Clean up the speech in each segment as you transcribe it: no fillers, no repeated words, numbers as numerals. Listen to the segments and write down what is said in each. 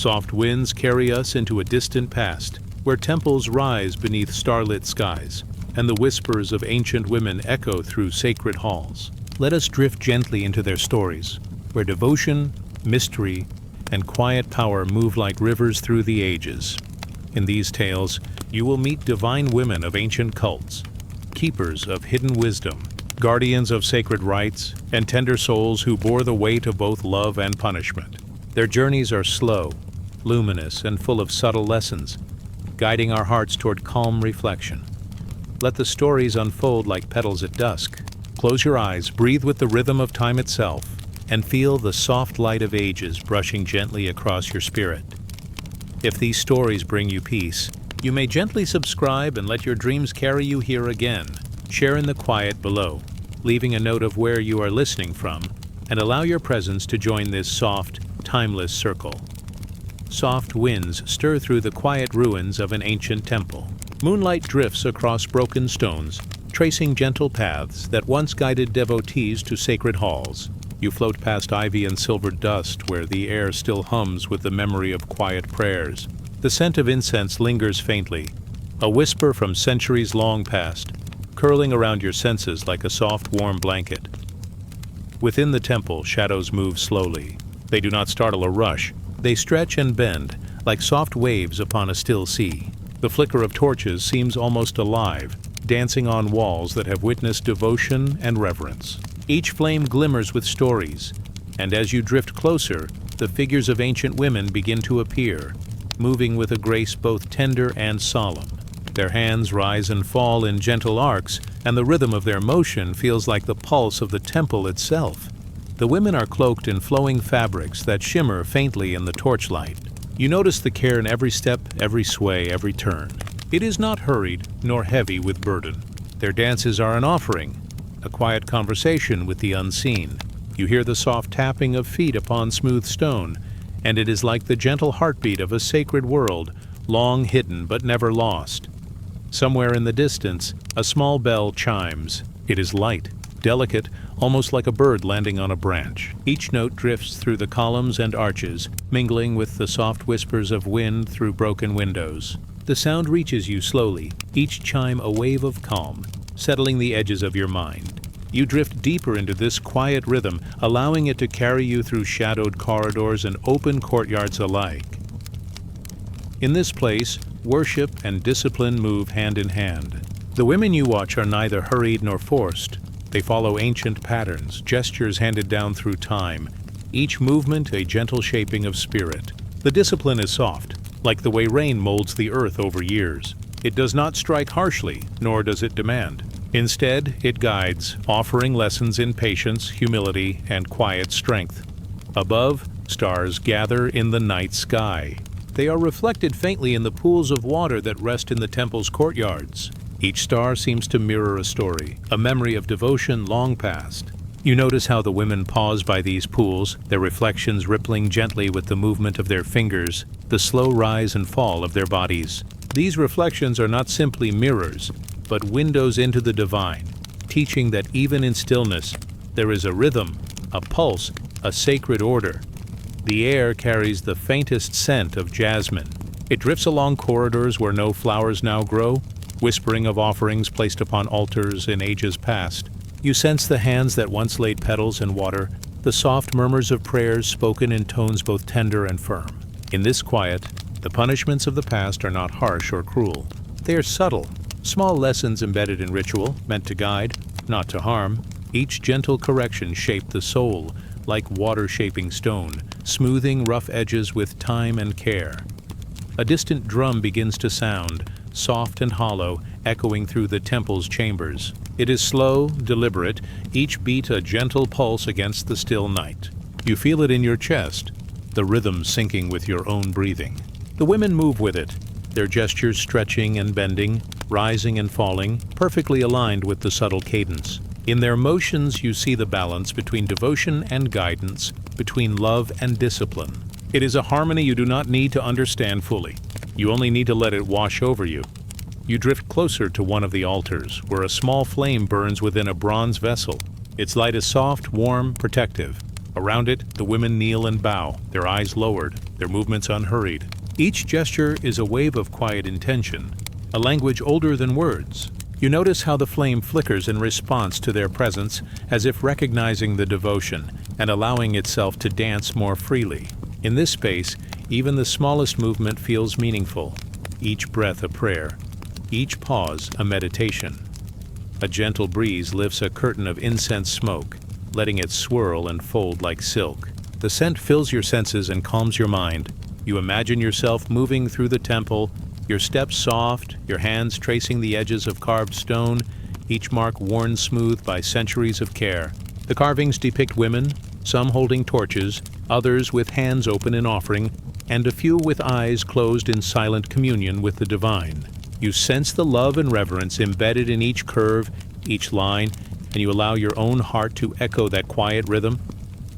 Soft winds carry us into a distant past, where temples rise beneath starlit skies, and the whispers of ancient women echo through sacred halls. Let us drift gently into their stories, where devotion, mystery, and quiet power move like rivers through the ages. In these tales, you will meet divine women of ancient cults, keepers of hidden wisdom, guardians of sacred rites, and tender souls who bore the weight of both love and punishment. Their journeys are slow, luminous, and full of subtle lessons, guiding our hearts toward calm reflection. Let the stories unfold like petals at dusk. Close your eyes, breathe with the rhythm of time itself, and feel the soft light of ages brushing gently across your spirit. If these stories bring you peace, you may gently subscribe and let your dreams carry you here again. Share in the quiet below, leaving a note of where you are listening from, and allow your presence to join this soft, timeless circle. Soft winds stir through the quiet ruins of an ancient temple. Moonlight drifts across broken stones, tracing gentle paths that once guided devotees to sacred halls. You float past ivy and silvered dust where the air still hums with the memory of quiet prayers. The scent of incense lingers faintly, a whisper from centuries long past, curling around your senses like a soft, warm blanket. Within the temple, shadows move slowly. They do not startle or rush. They stretch and bend, like soft waves upon a still sea. The flicker of torches seems almost alive, dancing on walls that have witnessed devotion and reverence. Each flame glimmers with stories, and as you drift closer, the figures of ancient women begin to appear, moving with a grace both tender and solemn. Their hands rise and fall in gentle arcs, and the rhythm of their motion feels like the pulse of the temple itself. The women are cloaked in flowing fabrics that shimmer faintly in the torchlight. You notice the care in every step, every sway, every turn. It is not hurried, nor heavy with burden. Their dances are an offering, a quiet conversation with the unseen. You hear the soft tapping of feet upon smooth stone, and it is like the gentle heartbeat of a sacred world, long hidden but never lost. Somewhere in the distance, a small bell chimes. It is light, delicate, almost like a bird landing on a branch. Each note drifts through the columns and arches, mingling with the soft whispers of wind through broken windows. The sound reaches you slowly, each chime a wave of calm, settling the edges of your mind. You drift deeper into this quiet rhythm, allowing it to carry you through shadowed corridors and open courtyards alike. In this place, worship and discipline move hand in hand. The women you watch are neither hurried nor forced. They follow ancient patterns, gestures handed down through time, each movement a gentle shaping of spirit. The discipline is soft, like the way rain molds the earth over years. It does not strike harshly, nor does it demand. Instead, it guides, offering lessons in patience, humility, and quiet strength. Above, stars gather in the night sky. They are reflected faintly in the pools of water that rest in the temple's courtyards. Each star seems to mirror a story, a memory of devotion long past. You notice how the women pause by these pools, their reflections rippling gently with the movement of their fingers, the slow rise and fall of their bodies. These reflections are not simply mirrors, but windows into the divine, teaching that even in stillness, there is a rhythm, a pulse, a sacred order. The air carries the faintest scent of jasmine. It drifts along corridors where no flowers now grow, whispering of offerings placed upon altars in ages past. You sense the hands that once laid petals in water, the soft murmurs of prayers spoken in tones both tender and firm. In this quiet, the punishments of the past are not harsh or cruel. They are subtle, small lessons embedded in ritual, meant to guide, not to harm. Each gentle correction shaped the soul, like water shaping stone, smoothing rough edges with time and care. A distant drum begins to sound, soft and hollow, echoing through the temple's chambers. It is slow, deliberate, each beat a gentle pulse against the still night. You feel it in your chest, the rhythm syncing with your own breathing. The women move with it, their gestures stretching and bending, rising and falling, perfectly aligned with the subtle cadence. In their motions you see the balance between devotion and guidance, between love and discipline. It is a harmony you do not need to understand fully. You only need to let it wash over you. You drift closer to one of the altars, where a small flame burns within a bronze vessel. Its light is soft, warm, protective. Around it, the women kneel and bow, their eyes lowered, their movements unhurried. Each gesture is a wave of quiet intention, a language older than words. You notice how the flame flickers in response to their presence, as if recognizing the devotion and allowing itself to dance more freely. In this space, even the smallest movement feels meaningful, each breath a prayer, each pause a meditation. A gentle breeze lifts a curtain of incense smoke, letting it swirl and fold like silk. The scent fills your senses and calms your mind. You imagine yourself moving through the temple, your steps soft, your hands tracing the edges of carved stone, each mark worn smooth by centuries of care. The carvings depict women, some holding torches, others with hands open in offering, and a few with eyes closed in silent communion with the divine. You sense the love and reverence embedded in each curve, each line, and you allow your own heart to echo that quiet rhythm.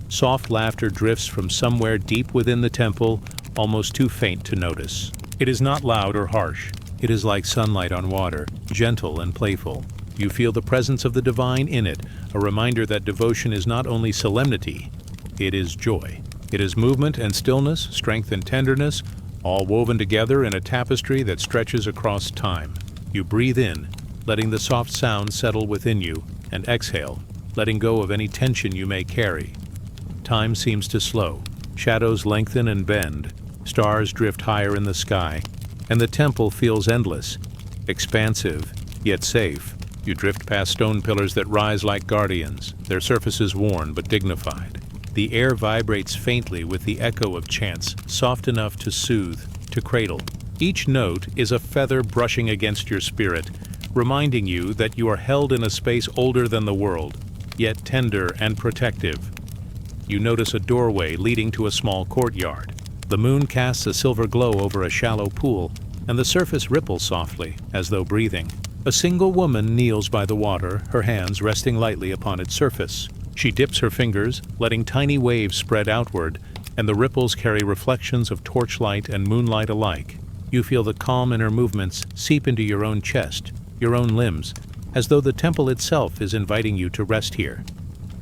Soft laughter drifts from somewhere deep within the temple, almost too faint to notice. It is not loud or harsh. It is like sunlight on water, gentle and playful. You feel the presence of the divine in it, a reminder that devotion is not only solemnity, it is joy. It is movement and stillness, strength and tenderness, all woven together in a tapestry that stretches across time. You breathe in, letting the soft sound settle within you, and exhale, letting go of any tension you may carry. Time seems to slow. Shadows lengthen and bend. Stars drift higher in the sky, and the temple feels endless, expansive, yet safe. You drift past stone pillars that rise like guardians, their surfaces worn but dignified. The air vibrates faintly with the echo of chants, soft enough to soothe, to cradle. Each note is a feather brushing against your spirit, reminding you that you are held in a space older than the world, yet tender and protective. You notice a doorway leading to a small courtyard. The moon casts a silver glow over a shallow pool, and the surface ripples softly, as though breathing. A single woman kneels by the water, her hands resting lightly upon its surface. She dips her fingers, letting tiny waves spread outward, and the ripples carry reflections of torchlight and moonlight alike. You feel the calm in her movements seep into your own chest, your own limbs, as though the temple itself is inviting you to rest here.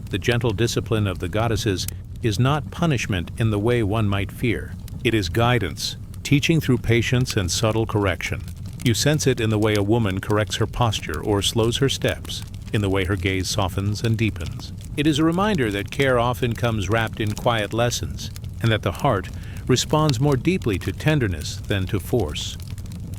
The gentle discipline of the goddesses is not punishment in the way one might fear. It is guidance, teaching through patience and subtle correction. You sense it in the way a woman corrects her posture or slows her steps, in the way her gaze softens and deepens. It is a reminder that care often comes wrapped in quiet lessons, and that the heart responds more deeply to tenderness than to force.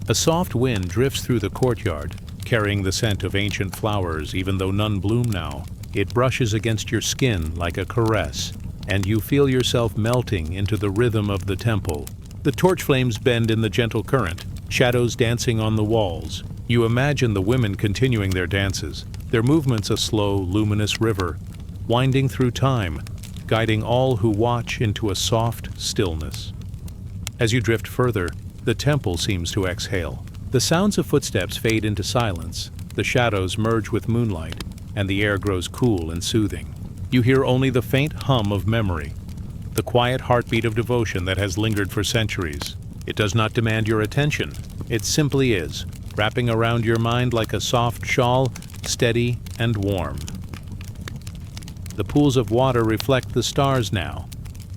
A soft wind drifts through the courtyard, carrying the scent of ancient flowers even though none bloom now. It brushes against your skin like a caress, and you feel yourself melting into the rhythm of the temple. The torch flames bend in the gentle current, shadows dancing on the walls. You imagine the women continuing their dances, their movements a slow, luminous river, winding through time, guiding all who watch into a soft stillness. As you drift further, the temple seems to exhale. The sounds of footsteps fade into silence, the shadows merge with moonlight, and the air grows cool and soothing. You hear only the faint hum of memory, the quiet heartbeat of devotion that has lingered for centuries. It does not demand your attention. It simply is, wrapping around your mind like a soft shawl, steady and warm. The pools of water reflect the stars now,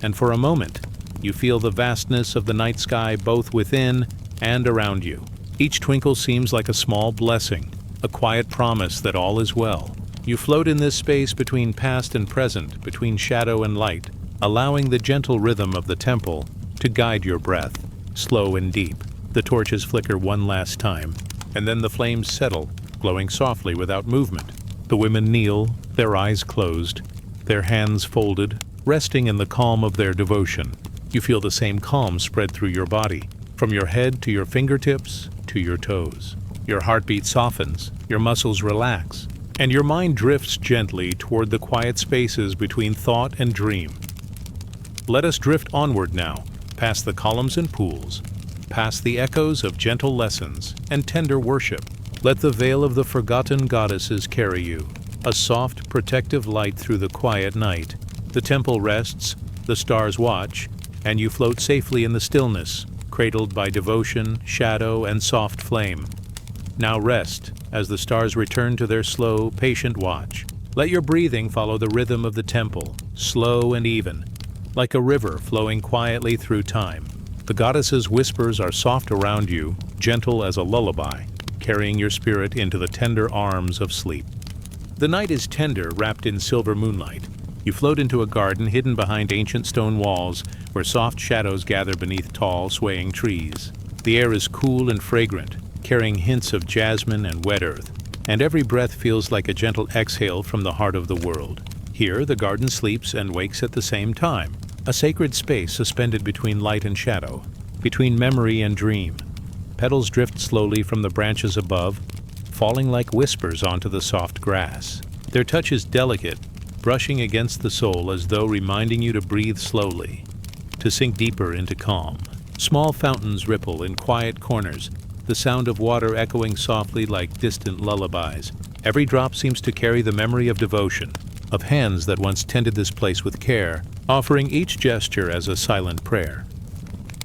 and for a moment, you feel the vastness of the night sky both within and around you. Each twinkle seems like a small blessing, a quiet promise that all is well. You float in this space between past and present, between shadow and light, allowing the gentle rhythm of the temple to guide your breath. Slow and deep, the torches flicker one last time, and then the flames settle, glowing softly without movement. The women kneel, their eyes closed, their hands folded, resting in the calm of their devotion. You feel the same calm spread through your body, from your head to your fingertips to your toes. Your heartbeat softens, your muscles relax, and your mind drifts gently toward the quiet spaces between thought and dream. Let us drift onward now, past the columns and pools, past the echoes of gentle lessons and tender worship. Let the veil of the forgotten goddesses carry you, a soft, protective light through the quiet night. The temple rests, the stars watch, and you float safely in the stillness, cradled by devotion, shadow, and soft flame. Now rest, as the stars return to their slow, patient watch, Let your breathing follow the rhythm of the temple, slow and even, like a river flowing quietly through time. The goddess's whispers are soft around you, gentle as a lullaby, carrying your spirit into the tender arms of sleep. The night is tender, wrapped in silver moonlight. You float into a garden hidden behind ancient stone walls, where soft shadows gather beneath tall, swaying trees. The air is cool and fragrant, carrying hints of jasmine and wet earth, and every breath feels like a gentle exhale from the heart of the world. Here, the garden sleeps and wakes at the same time, a sacred space suspended between light and shadow, between memory and dream. Petals drift slowly from the branches above, falling like whispers onto the soft grass. Their touch is delicate, brushing against the soul as though reminding you to breathe slowly, to sink deeper into calm. Small fountains ripple in quiet corners, the sound of water echoing softly like distant lullabies. Every drop seems to carry the memory of devotion, of hands that once tended this place with care, offering each gesture as a silent prayer.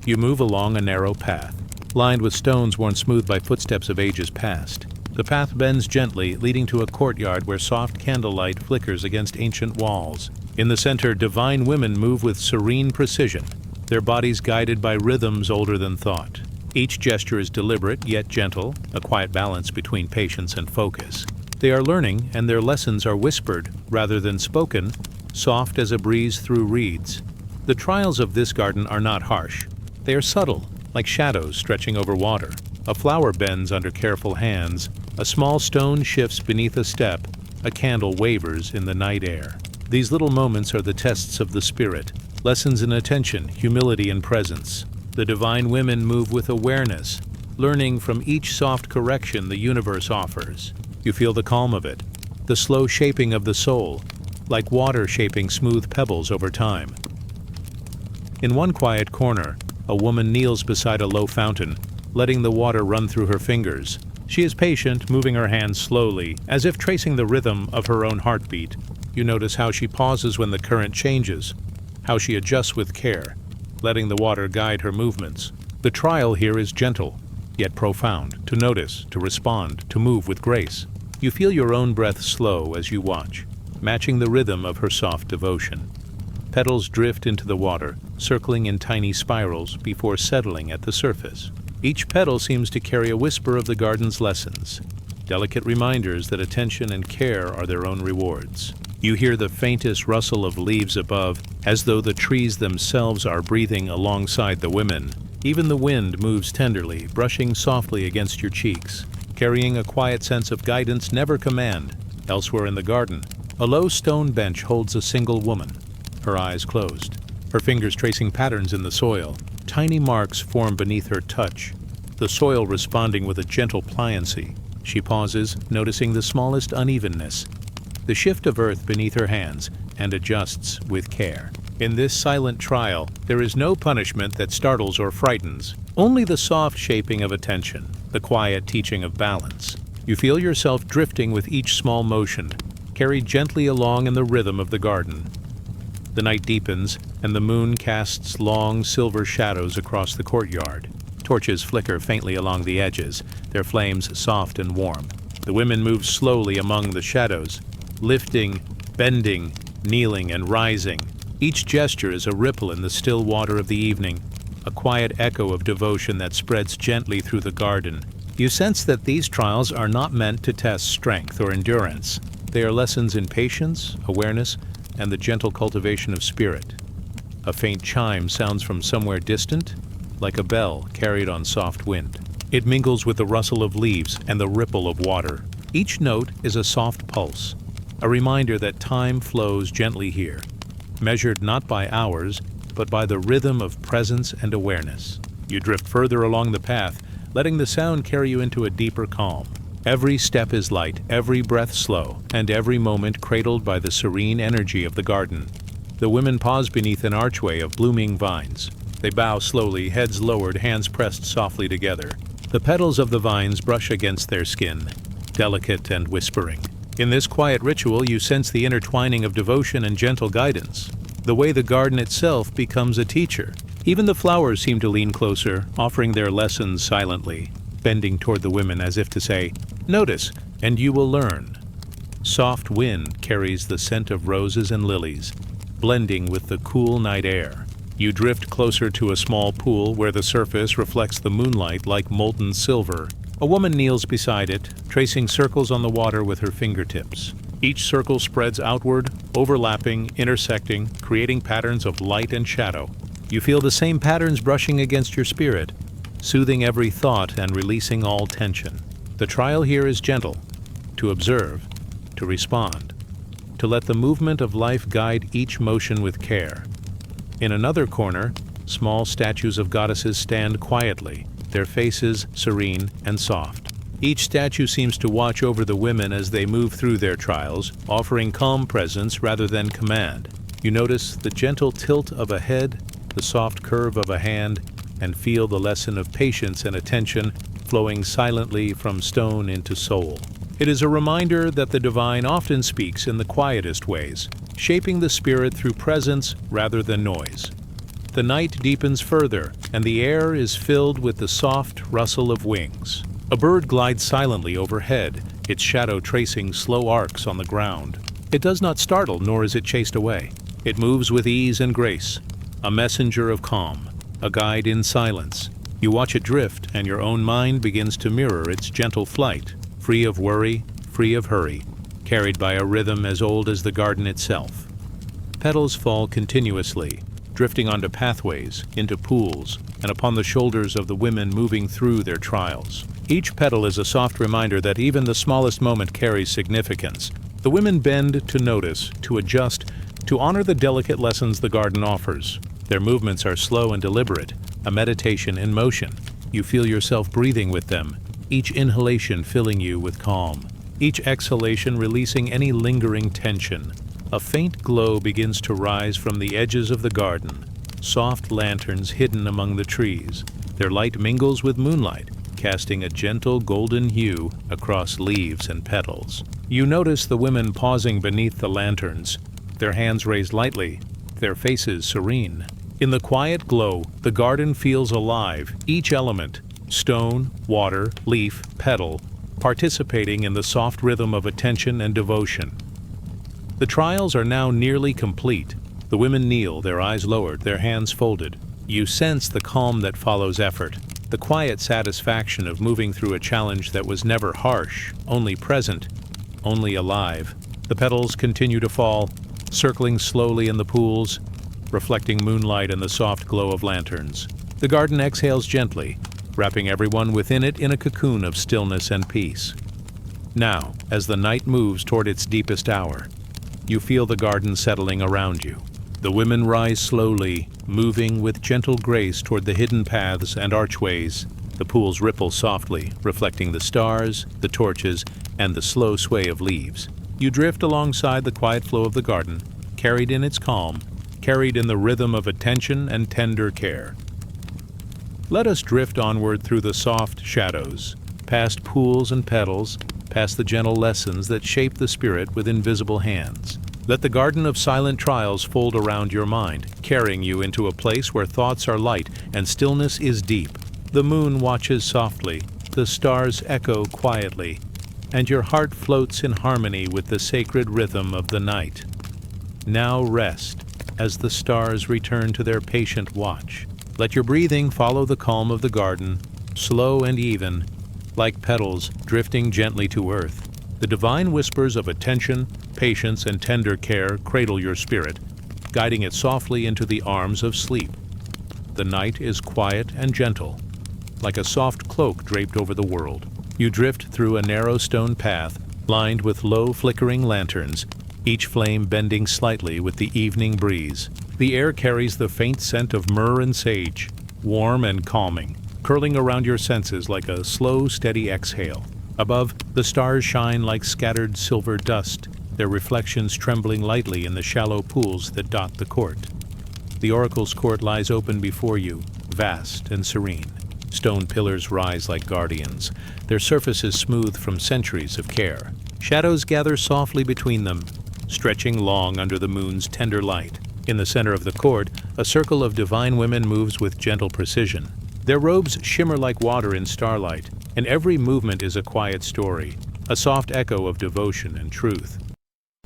You move along a narrow path, lined with stones worn smooth by footsteps of ages past. The path bends gently, leading to a courtyard where soft candlelight flickers against ancient walls. In the center, divine women move with serene precision, their bodies guided by rhythms older than thought. Each gesture is deliberate yet gentle, a quiet balance between patience and focus. They are learning, and their lessons are whispered rather than spoken, soft as a breeze through reeds. The trials of this garden are not harsh. They are subtle, like shadows stretching over water. A flower bends under careful hands, a small stone shifts beneath a step, a candle wavers in the night air. These little moments are the tests of the spirit, lessons in attention, humility, and presence. The divine women move with awareness, learning from each soft correction the universe offers. You feel the calm of it, the slow shaping of the soul, like water shaping smooth pebbles over time. In one quiet corner, a woman kneels beside a low fountain, letting the water run through her fingers. She is patient, moving her hands slowly, as if tracing the rhythm of her own heartbeat. You notice how she pauses when the current changes, how she adjusts with care, letting the water guide her movements. The trial here is gentle, yet profound, to notice, to respond, to move with grace. You feel your own breath slow as you watch, matching the rhythm of her soft devotion. Petals drift into the water, circling in tiny spirals before settling at the surface. Each petal seems to carry a whisper of the garden's lessons, delicate reminders that attention and care are their own rewards. You hear the faintest rustle of leaves above, as though the trees themselves are breathing alongside the women. Even the wind moves tenderly, brushing softly against your cheeks, carrying a quiet sense of guidance never command. Elsewhere in the garden, a low stone bench holds a single woman, her eyes closed, her fingers tracing patterns in the soil. Tiny marks form beneath her touch, the soil responding with a gentle pliancy. She pauses, noticing the smallest unevenness, the shift of earth beneath her hands, and adjusts with care. In this silent trial, there is no punishment that startles or frightens, only the soft shaping of attention, the quiet teaching of balance. You feel yourself drifting with each small motion, carried gently along in the rhythm of the garden. The night deepens, and the moon casts long silver shadows across the courtyard. Torches flicker faintly along the edges, their flames soft and warm. The women move slowly among the shadows, lifting, bending, kneeling, and rising. Each gesture is a ripple in the still water of the evening, a quiet echo of devotion that spreads gently through the garden. You sense that these trials are not meant to test strength or endurance. They are lessons in patience, awareness, and the gentle cultivation of spirit. A faint chime sounds from somewhere distant, like a bell carried on soft wind. It mingles with the rustle of leaves and the ripple of water. Each note is a soft pulse, a reminder that time flows gently here, measured not by hours, but by the rhythm of presence and awareness. You drift further along the path, letting the sound carry you into a deeper calm. Every step is light, every breath slow, and every moment cradled by the serene energy of the garden. The women pause beneath an archway of blooming vines. They bow slowly, heads lowered, hands pressed softly together. The petals of the vines brush against their skin, delicate and whispering. In this quiet ritual, you sense the intertwining of devotion and gentle guidance, the way the garden itself becomes a teacher. Even the flowers seem to lean closer, offering their lessons silently, bending toward the women as if to say, "Notice, and you will learn." Soft wind carries the scent of roses and lilies, blending with the cool night air. You drift closer to a small pool where the surface reflects the moonlight like molten silver. A woman kneels beside it, tracing circles on the water with her fingertips. Each circle spreads outward, overlapping, intersecting, creating patterns of light and shadow. You feel the same patterns brushing against your spirit, soothing every thought and releasing all tension. The trial here is gentle, to observe, to respond, to let the movement of life guide each motion with care. In another corner, small statues of goddesses stand quietly, their faces serene and soft. Each statue seems to watch over the women as they move through their trials, offering calm presence rather than command. You notice the gentle tilt of a head, the soft curve of a hand, and feel the lesson of patience and attention flowing silently from stone into soul. It is a reminder that the divine often speaks in the quietest ways, shaping the spirit through presence rather than noise. The night deepens further, and the air is filled with the soft rustle of wings. A bird glides silently overhead, its shadow tracing slow arcs on the ground. It does not startle, nor is it chased away. It moves with ease and grace, a messenger of calm, a guide in silence. You watch it drift, and your own mind begins to mirror its gentle flight, free of worry, free of hurry, carried by a rhythm as old as the garden itself. Petals fall continuously, drifting onto pathways, into pools, and upon the shoulders of the women moving through their trials. Each petal is a soft reminder that even the smallest moment carries significance. The women bend to notice, to adjust, to honor the delicate lessons the garden offers. Their movements are slow and deliberate, a meditation in motion. You feel yourself breathing with them, each inhalation filling you with calm, each exhalation releasing any lingering tension. A faint glow begins to rise from the edges of the garden, soft lanterns hidden among the trees. Their light mingles with moonlight, casting a gentle golden hue across leaves and petals. You notice the women pausing beneath the lanterns, their hands raised lightly, their faces serene. In the quiet glow, the garden feels alive, each element, stone, water, leaf, petal, participating in the soft rhythm of attention and devotion. The trials are now nearly complete. The women kneel, their eyes lowered, their hands folded. You sense the calm that follows effort, the quiet satisfaction of moving through a challenge that was never harsh, only present, only alive. The petals continue to fall, circling slowly in the pools, reflecting moonlight and the soft glow of lanterns. The garden exhales gently, wrapping everyone within it in a cocoon of stillness and peace. Now, as the night moves toward its deepest hour, you feel the garden settling around you. The women rise slowly, moving with gentle grace toward the hidden paths and archways. The pools ripple softly, reflecting the stars, the torches, and the slow sway of leaves. You drift alongside the quiet flow of the garden, carried in its calm, carried in the rhythm of attention and tender care. Let us drift onward through the soft shadows, past pools and petals, past the gentle lessons that shape the spirit with invisible hands. Let the garden of silent trials fold around your mind, carrying you into a place where thoughts are light and stillness is deep. The moon watches softly, the stars echo quietly, and your heart floats in harmony with the sacred rhythm of the night. Now rest, as the stars return to their patient watch. Let your breathing follow the calm of the garden, slow and even, like petals drifting gently to earth. The divine whispers of attention, patience, and tender care cradle your spirit, guiding it softly into the arms of sleep. The night is quiet and gentle, like a soft cloak draped over the world. You drift through a narrow stone path, lined with low flickering lanterns, each flame bending slightly with the evening breeze. The air carries the faint scent of myrrh and sage, warm and calming, curling around your senses like a slow, steady exhale. Above, the stars shine like scattered silver dust, their reflections trembling lightly in the shallow pools that dot the court. The oracle's court lies open before you, vast and serene. Stone pillars rise like guardians, their surfaces smooth from centuries of care. Shadows gather softly between them, stretching long under the moon's tender light. In the center of the court, a circle of divine women moves with gentle precision. Their robes shimmer like water in starlight, and every movement is a quiet story, a soft echo of devotion and truth.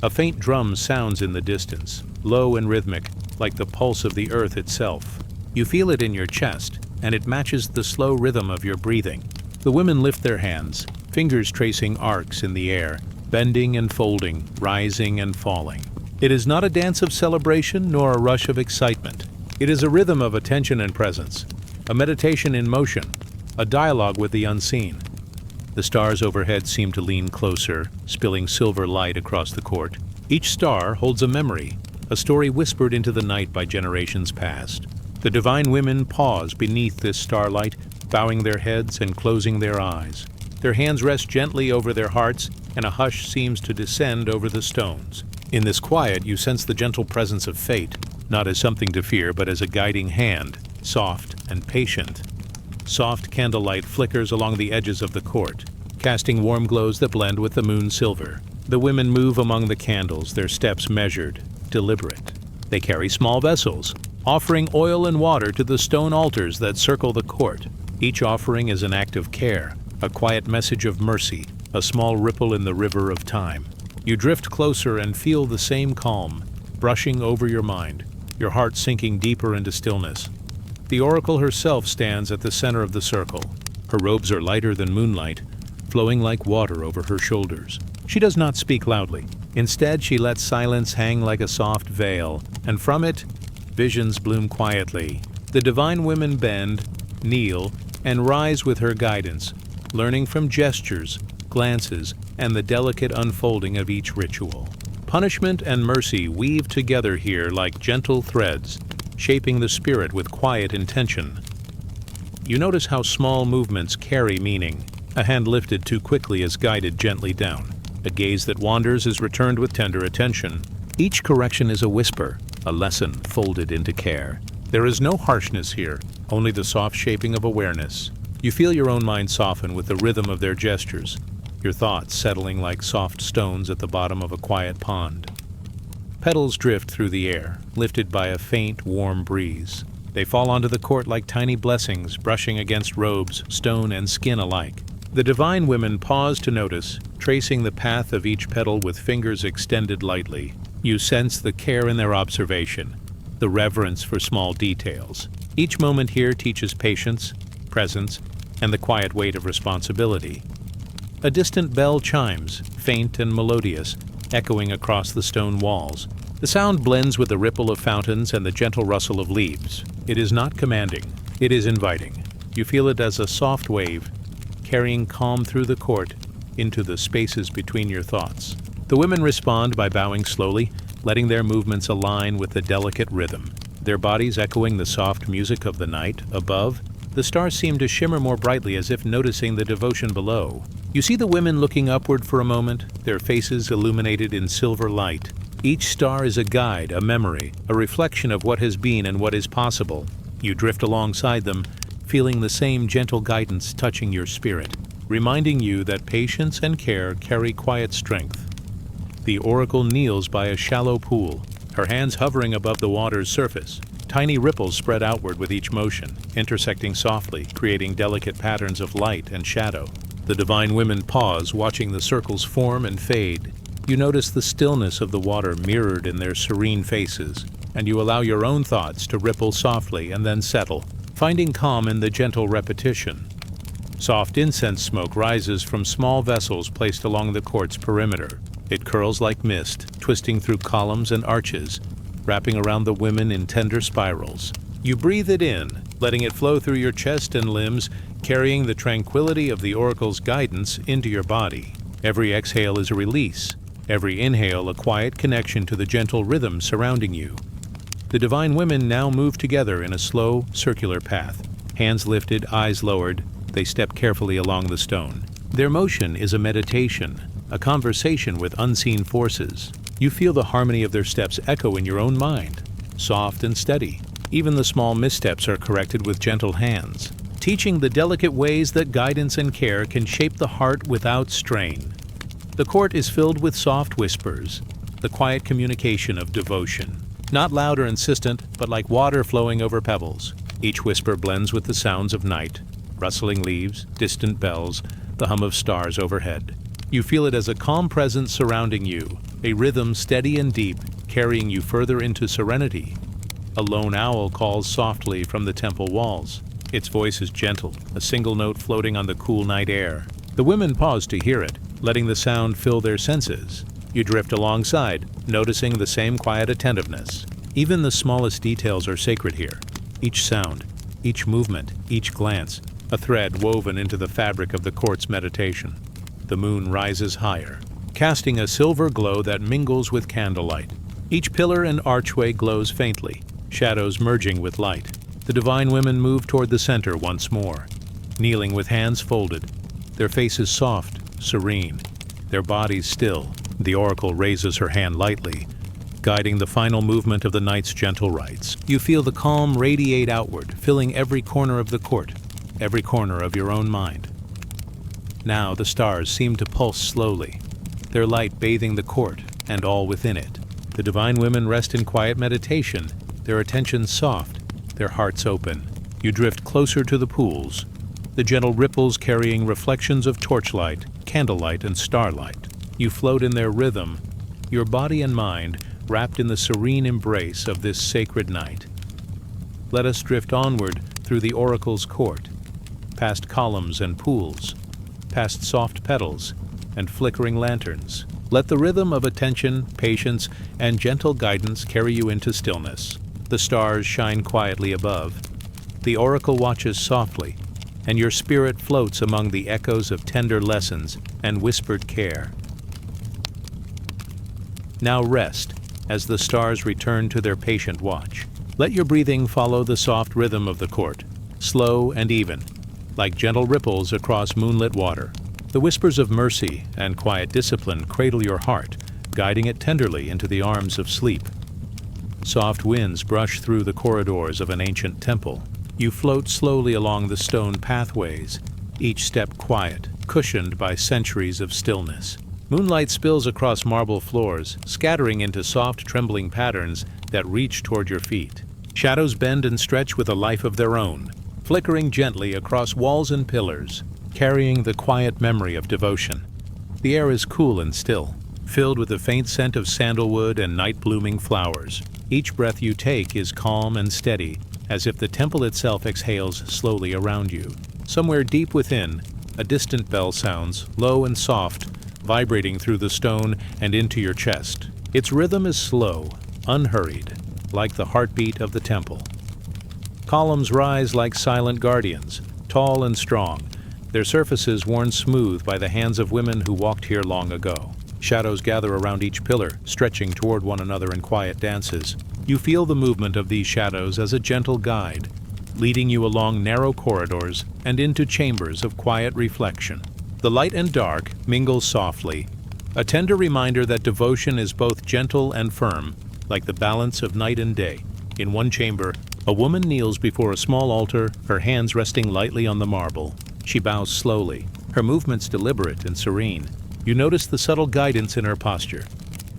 A faint drum sounds in the distance, low and rhythmic, like the pulse of the earth itself. You feel it in your chest, and it matches the slow rhythm of your breathing. The women lift their hands, fingers tracing arcs in the air, bending and folding, rising and falling. It is not a dance of celebration nor a rush of excitement. It is a rhythm of attention and presence, a meditation in motion, a dialogue with the unseen. The stars overhead seem to lean closer, spilling silver light across the court. Each star holds a memory, a story whispered into the night by generations past. The divine women pause beneath this starlight, bowing their heads and closing their eyes. Their hands rest gently over their hearts, and a hush seems to descend over the stones. In this quiet, you sense the gentle presence of fate, not as something to fear, but as a guiding hand, soft and patient. Soft candlelight flickers along the edges of the court, casting warm glows that blend with the moon's silver. The women move among the candles, their steps measured, deliberate. They carry small vessels, offering oil and water to the stone altars that circle the court. Each offering is an act of care, a quiet message of mercy, a small ripple in the river of time. You drift closer and feel the same calm, brushing over your mind, your heart sinking deeper into stillness. The oracle herself stands at the center of the circle. Her robes are lighter than moonlight, flowing like water over her shoulders. She does not speak loudly. Instead, she lets silence hang like a soft veil, and from it, visions bloom quietly. The divine women bend, kneel, and rise with her guidance, learning from gestures, glances, and the delicate unfolding of each ritual. Punishment and mercy weave together here like gentle threads, shaping the spirit with quiet intention. You notice how small movements carry meaning. A hand lifted too quickly is guided gently down. A gaze that wanders is returned with tender attention. Each correction is a whisper, a lesson folded into care. There is no harshness here, only the soft shaping of awareness. You feel your own mind soften with the rhythm of their gestures, your thoughts settling like soft stones at the bottom of a quiet pond. Petals drift through the air, lifted by a faint, warm breeze. They fall onto the court like tiny blessings, brushing against robes, stone, and skin alike. The divine women pause to notice, tracing the path of each petal with fingers extended lightly. You sense the care in their observation, the reverence for small details. Each moment here teaches patience, presence, and the quiet weight of responsibility. A distant bell chimes, faint and melodious, echoing across the stone walls. The sound blends with the ripple of fountains and the gentle rustle of leaves. It is not commanding, it is inviting. You feel it as a soft wave, carrying calm through the court into the spaces between your thoughts. The women respond by bowing slowly, letting their movements align with the delicate rhythm. Their bodies echoing the soft music of the night above, the stars seem to shimmer more brightly as if noticing the devotion below. You see the women looking upward for a moment, their faces illuminated in silver light. Each star is a guide, a memory, a reflection of what has been and what is possible. You drift alongside them, feeling the same gentle guidance touching your spirit, reminding you that patience and care carry quiet strength. The oracle kneels by a shallow pool, her hands hovering above the water's surface. Tiny ripples spread outward with each motion, intersecting softly, creating delicate patterns of light and shadow. The divine women pause, watching the circles form and fade. You notice the stillness of the water mirrored in their serene faces, and you allow your own thoughts to ripple softly and then settle, finding calm in the gentle repetition. Soft incense smoke rises from small vessels placed along the court's perimeter. It curls like mist, twisting through columns and arches, wrapping around the women in tender spirals. You breathe it in, letting it flow through your chest and limbs, carrying the tranquility of the oracle's guidance into your body. Every exhale is a release, every inhale a quiet connection to the gentle rhythm surrounding you. The divine women now move together in a slow, circular path. Hands lifted, eyes lowered, they step carefully along the stone. Their motion is a meditation, a conversation with unseen forces. You feel the harmony of their steps echo in your own mind, soft and steady. Even the small missteps are corrected with gentle hands, teaching the delicate ways that guidance and care can shape the heart without strain. The court is filled with soft whispers, the quiet communication of devotion. Not loud or insistent, but like water flowing over pebbles. Each whisper blends with the sounds of night, rustling leaves, distant bells, the hum of stars overhead. You feel it as a calm presence surrounding you, a rhythm steady and deep, carrying you further into serenity. A lone owl calls softly from the temple walls. Its voice is gentle, a single note floating on the cool night air. The women pause to hear it, letting the sound fill their senses. You drift alongside, noticing the same quiet attentiveness. Even the smallest details are sacred here. Each sound, each movement, each glance, a thread woven into the fabric of the court's meditation. The moon rises higher, casting a silver glow that mingles with candlelight. Each pillar and archway glows faintly, shadows merging with light. The divine women move toward the center once more, kneeling with hands folded, their faces soft, serene, their bodies still. The oracle raises her hand lightly, guiding the final movement of the night's gentle rites. You feel the calm radiate outward, filling every corner of the court, every corner of your own mind. Now the stars seem to pulse slowly, their light bathing the court and all within it. The divine women rest in quiet meditation, their attention soft, their hearts open. You drift closer to the pools, the gentle ripples carrying reflections of torchlight, candlelight, and starlight. You float in their rhythm, your body and mind wrapped in the serene embrace of this sacred night. Let us drift onward through the oracle's court, past columns and pools, past soft petals and flickering lanterns. Let the rhythm of attention, patience, and gentle guidance carry you into stillness. The stars shine quietly above. The oracle watches softly, and your spirit floats among the echoes of tender lessons and whispered care. Now rest, as the stars return to their patient watch. Let your breathing follow the soft rhythm of the court, slow and even, like gentle ripples across moonlit water. The whispers of mercy and quiet discipline cradle your heart, guiding it tenderly into the arms of sleep. Soft winds brush through the corridors of an ancient temple. You float slowly along the stone pathways, each step quiet, cushioned by centuries of stillness. Moonlight spills across marble floors, scattering into soft, trembling patterns that reach toward your feet. Shadows bend and stretch with a life of their own, flickering gently across walls and pillars, carrying the quiet memory of devotion. The air is cool and still, filled with the faint scent of sandalwood and night-blooming flowers. Each breath you take is calm and steady, as if the temple itself exhales slowly around you. Somewhere deep within, a distant bell sounds, low and soft, vibrating through the stone and into your chest. Its rhythm is slow, unhurried, like the heartbeat of the temple. Columns rise like silent guardians, tall and strong, their surfaces worn smooth by the hands of women who walked here long ago. Shadows gather around each pillar, stretching toward one another in quiet dances. You feel the movement of these shadows as a gentle guide, leading you along narrow corridors and into chambers of quiet reflection. The light and dark mingle softly, a tender reminder that devotion is both gentle and firm, like the balance of night and day. In one chamber, a woman kneels before a small altar, her hands resting lightly on the marble. She bows slowly, her movements deliberate and serene. You notice the subtle guidance in her posture,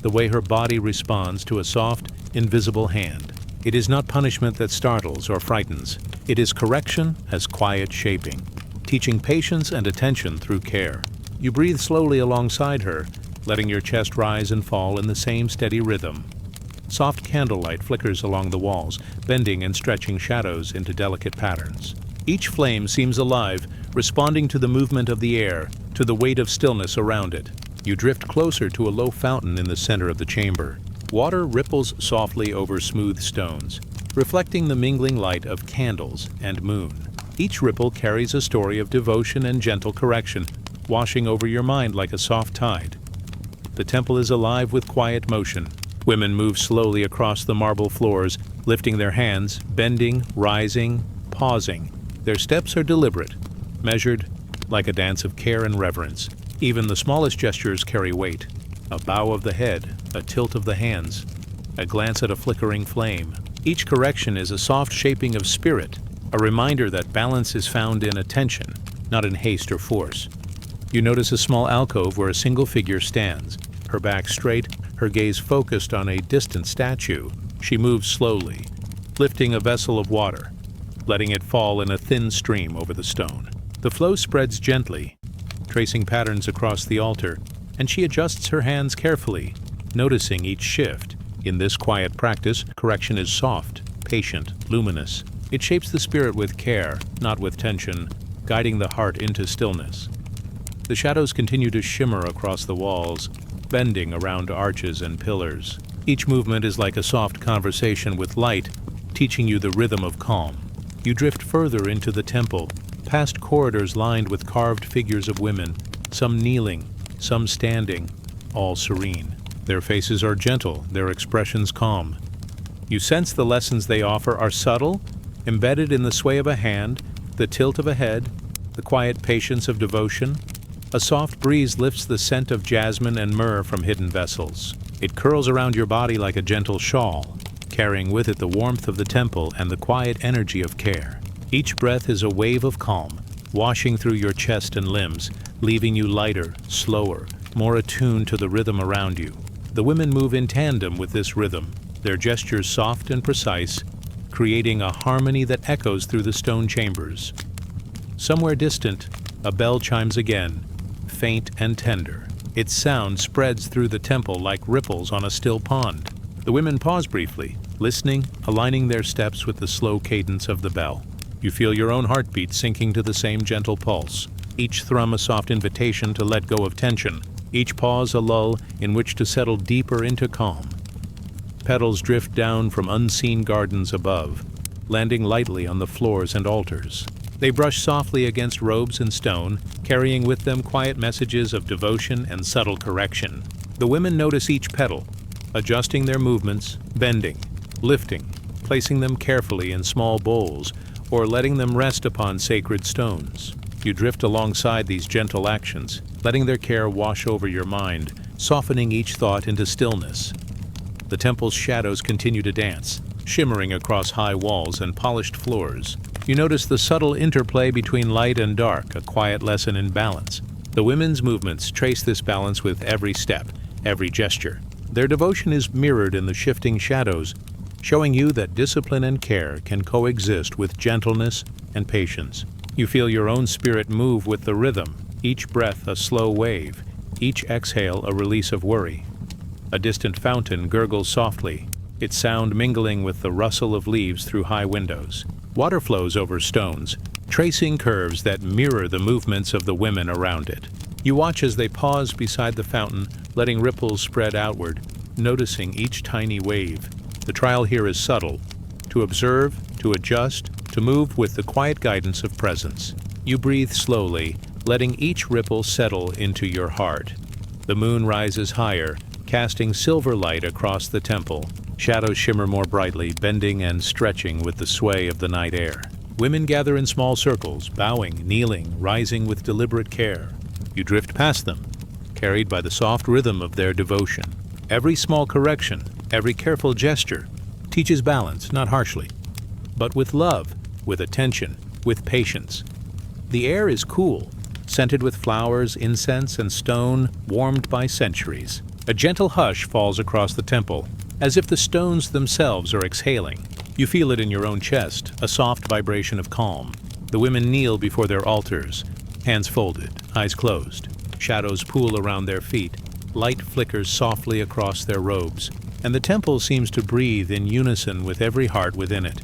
the way her body responds to a soft, invisible hand. It is not punishment that startles or frightens. It is correction as quiet shaping, teaching patience and attention through care. You breathe slowly alongside her, letting your chest rise and fall in the same steady rhythm. Soft candlelight flickers along the walls, bending and stretching shadows into delicate patterns. Each flame seems alive, responding to the movement of the air, to the weight of stillness around it. You drift closer to a low fountain in the center of the chamber. Water ripples softly over smooth stones, reflecting the mingling light of candles and moon. Each ripple carries a story of devotion and gentle correction, washing over your mind like a soft tide. The temple is alive with quiet motion. Women move slowly across the marble floors, lifting their hands, bending, rising, pausing. Their steps are deliberate, measured, like a dance of care and reverence. Even the smallest gestures carry weight. A bow of the head, a tilt of the hands, a glance at a flickering flame. Each correction is a soft shaping of spirit, a reminder that balance is found in attention, not in haste or force. You notice a small alcove where a single figure stands, her back straight, her gaze focused on a distant statue. She moves slowly, lifting a vessel of water, letting it fall in a thin stream over the stone. The flow spreads gently, tracing patterns across the altar, and she adjusts her hands carefully, noticing each shift. In this quiet practice, correction is soft, patient, luminous. It shapes the spirit with care, not with tension, guiding the heart into stillness. The shadows continue to shimmer across the walls, bending around arches and pillars. Each movement is like a soft conversation with light, teaching you the rhythm of calm. You drift further into the temple, past corridors lined with carved figures of women, some kneeling, some standing, all serene. Their faces are gentle, their expressions calm. You sense the lessons they offer are subtle, embedded in the sway of a hand, the tilt of a head, the quiet patience of devotion. A soft breeze lifts the scent of jasmine and myrrh from hidden vessels. It curls around your body like a gentle shawl, carrying with it the warmth of the temple and the quiet energy of care. Each breath is a wave of calm, washing through your chest and limbs, leaving you lighter, slower, more attuned to the rhythm around you. The women move in tandem with this rhythm, their gestures soft and precise, creating a harmony that echoes through the stone chambers. Somewhere distant, a bell chimes again, faint and tender. Its sound spreads through the temple like ripples on a still pond. The women pause briefly, listening, aligning their steps with the slow cadence of the bell. You feel your own heartbeat sinking to the same gentle pulse, each thrum a soft invitation to let go of tension, each pause a lull in which to settle deeper into calm. Petals drift down from unseen gardens above, landing lightly on the floors and altars. They brush softly against robes and stone, carrying with them quiet messages of devotion and subtle correction. The women notice each petal, adjusting their movements, bending, lifting, placing them carefully in small bowls, or letting them rest upon sacred stones. You drift alongside these gentle actions, letting their care wash over your mind, softening each thought into stillness. The temple's shadows continue to dance, shimmering across high walls and polished floors. You notice the subtle interplay between light and dark, a quiet lesson in balance. The women's movements trace this balance with every step, every gesture. Their devotion is mirrored in the shifting shadows, showing you that discipline and care can coexist with gentleness and patience. You feel your own spirit move with the rhythm, each breath a slow wave, each exhale a release of worry. A distant fountain gurgles softly, its sound mingling with the rustle of leaves through high windows. Water flows over stones, tracing curves that mirror the movements of the women around it. You watch as they pause beside the fountain, letting ripples spread outward, noticing each tiny wave. The trial here is subtle, to observe, to adjust, to move with the quiet guidance of presence. You breathe slowly, letting each ripple settle into your heart. The moon rises higher, casting silver light across the temple. Shadows shimmer more brightly, bending and stretching with the sway of the night air. Women gather in small circles, bowing, kneeling, rising with deliberate care. You drift past them, carried by the soft rhythm of their devotion. Every small correction, every careful gesture, teaches balance, not harshly, but with love, with attention, with patience. The air is cool, scented with flowers, incense, and stone, warmed by centuries. A gentle hush falls across the temple, as if the stones themselves are exhaling. You feel it in your own chest, a soft vibration of calm. The women kneel before their altars, hands folded, eyes closed. Shadows pool around their feet. Light flickers softly across their robes, and the temple seems to breathe in unison with every heart within it.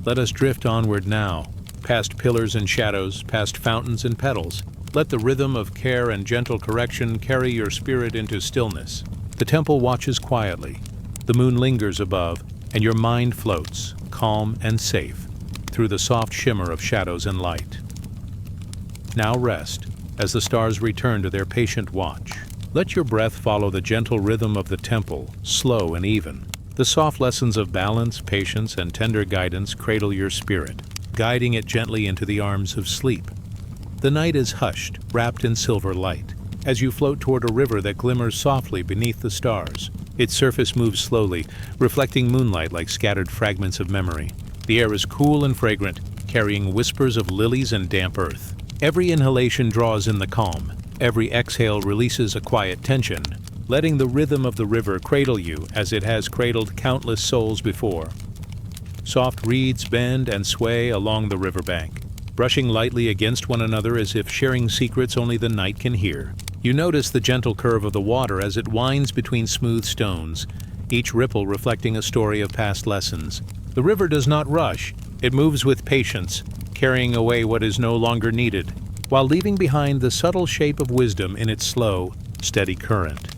Let us drift onward now, past pillars and shadows, past fountains and petals. Let the rhythm of care and gentle correction carry your spirit into stillness. The temple watches quietly. The moon lingers above, and your mind floats, calm and safe, through the soft shimmer of shadows and light. Now rest, as the stars return to their patient watch. Let your breath follow the gentle rhythm of the temple, slow and even. The soft lessons of balance, patience, and tender guidance cradle your spirit, guiding it gently into the arms of sleep. The night is hushed, wrapped in silver light, as you float toward a river that glimmers softly beneath the stars. Its surface moves slowly, reflecting moonlight like scattered fragments of memory. The air is cool and fragrant, carrying whispers of lilies and damp earth. Every inhalation draws in the calm. Every exhale releases a quiet tension, letting the rhythm of the river cradle you as it has cradled countless souls before. Soft reeds bend and sway along the riverbank, brushing lightly against one another as if sharing secrets only the night can hear. You notice the gentle curve of the water as it winds between smooth stones, each ripple reflecting a story of past lessons. The river does not rush, it moves with patience, carrying away what is no longer needed, while leaving behind the subtle shape of wisdom in its slow, steady current.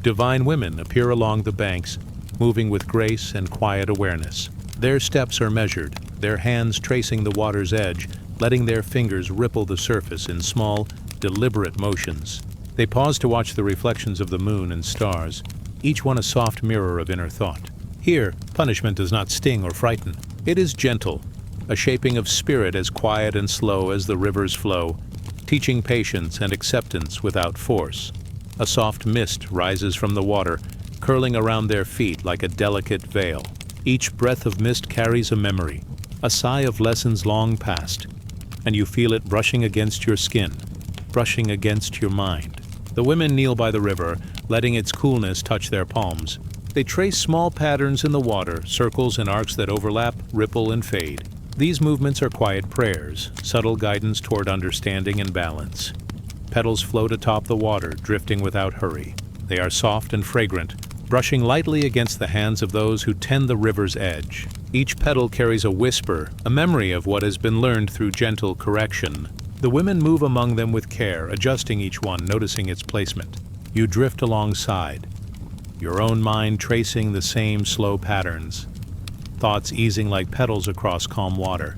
Divine women appear along the banks, moving with grace and quiet awareness. Their steps are measured, their hands tracing the water's edge, letting their fingers ripple the surface in small, deliberate motions. They pause to watch the reflections of the moon and stars, each one a soft mirror of inner thought. Here, punishment does not sting or frighten. It is gentle, a shaping of spirit as quiet and slow as the river's flow, teaching patience and acceptance without force. A soft mist rises from the water, curling around their feet like a delicate veil. Each breath of mist carries a memory, a sigh of lessons long past, and you feel it brushing against your skin, brushing against your mind. The women kneel by the river, letting its coolness touch their palms. They trace small patterns in the water, circles and arcs that overlap, ripple, and fade. These movements are quiet prayers, subtle guidance toward understanding and balance. Petals float atop the water, drifting without hurry. They are soft and fragrant, brushing lightly against the hands of those who tend the river's edge. Each petal carries a whisper, a memory of what has been learned through gentle correction. The women move among them with care, adjusting each one, noticing its placement. You drift alongside, your own mind tracing the same slow patterns, thoughts easing like petals across calm water.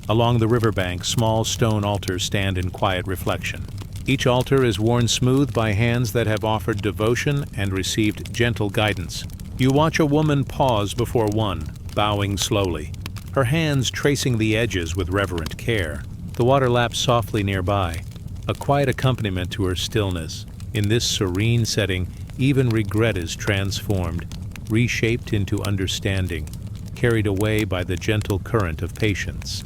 Along the riverbank, small stone altars stand in quiet reflection. Each altar is worn smooth by hands that have offered devotion and received gentle guidance. You watch a woman pause before one, bowing slowly, her hands tracing the edges with reverent care. The water laps softly nearby, a quiet accompaniment to her stillness. In this serene setting, even regret is transformed, reshaped into understanding, carried away by the gentle current of patience.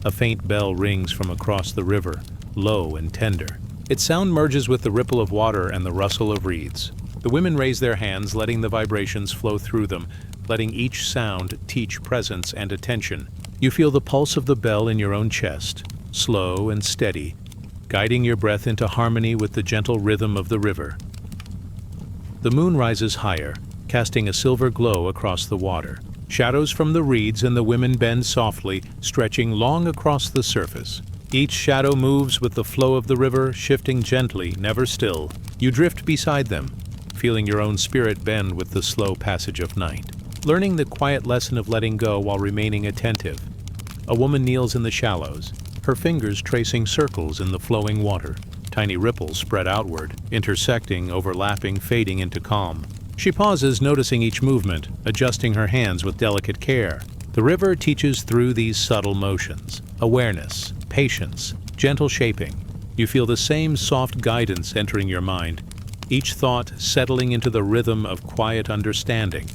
A faint bell rings from across the river, low and tender. Its sound merges with the ripple of water and the rustle of reeds. The women raise their hands, letting the vibrations flow through them, letting each sound teach presence and attention. You feel the pulse of the bell in your own chest, slow and steady, guiding your breath into harmony with the gentle rhythm of the river. The moon rises higher, casting a silver glow across the water. Shadows from the reeds and the women bend softly, stretching long across the surface. Each shadow moves with the flow of the river, shifting gently, never still. You drift beside them, feeling your own spirit bend with the slow passage of night. Learning the quiet lesson of letting go while remaining attentive. A woman kneels in the shallows, her fingers tracing circles in the flowing water. Tiny ripples spread outward, intersecting, overlapping, fading into calm. She pauses, noticing each movement, adjusting her hands with delicate care. The river teaches through these subtle motions. Awareness, patience, gentle shaping. You feel the same soft guidance entering your mind, each thought settling into the rhythm of quiet understanding.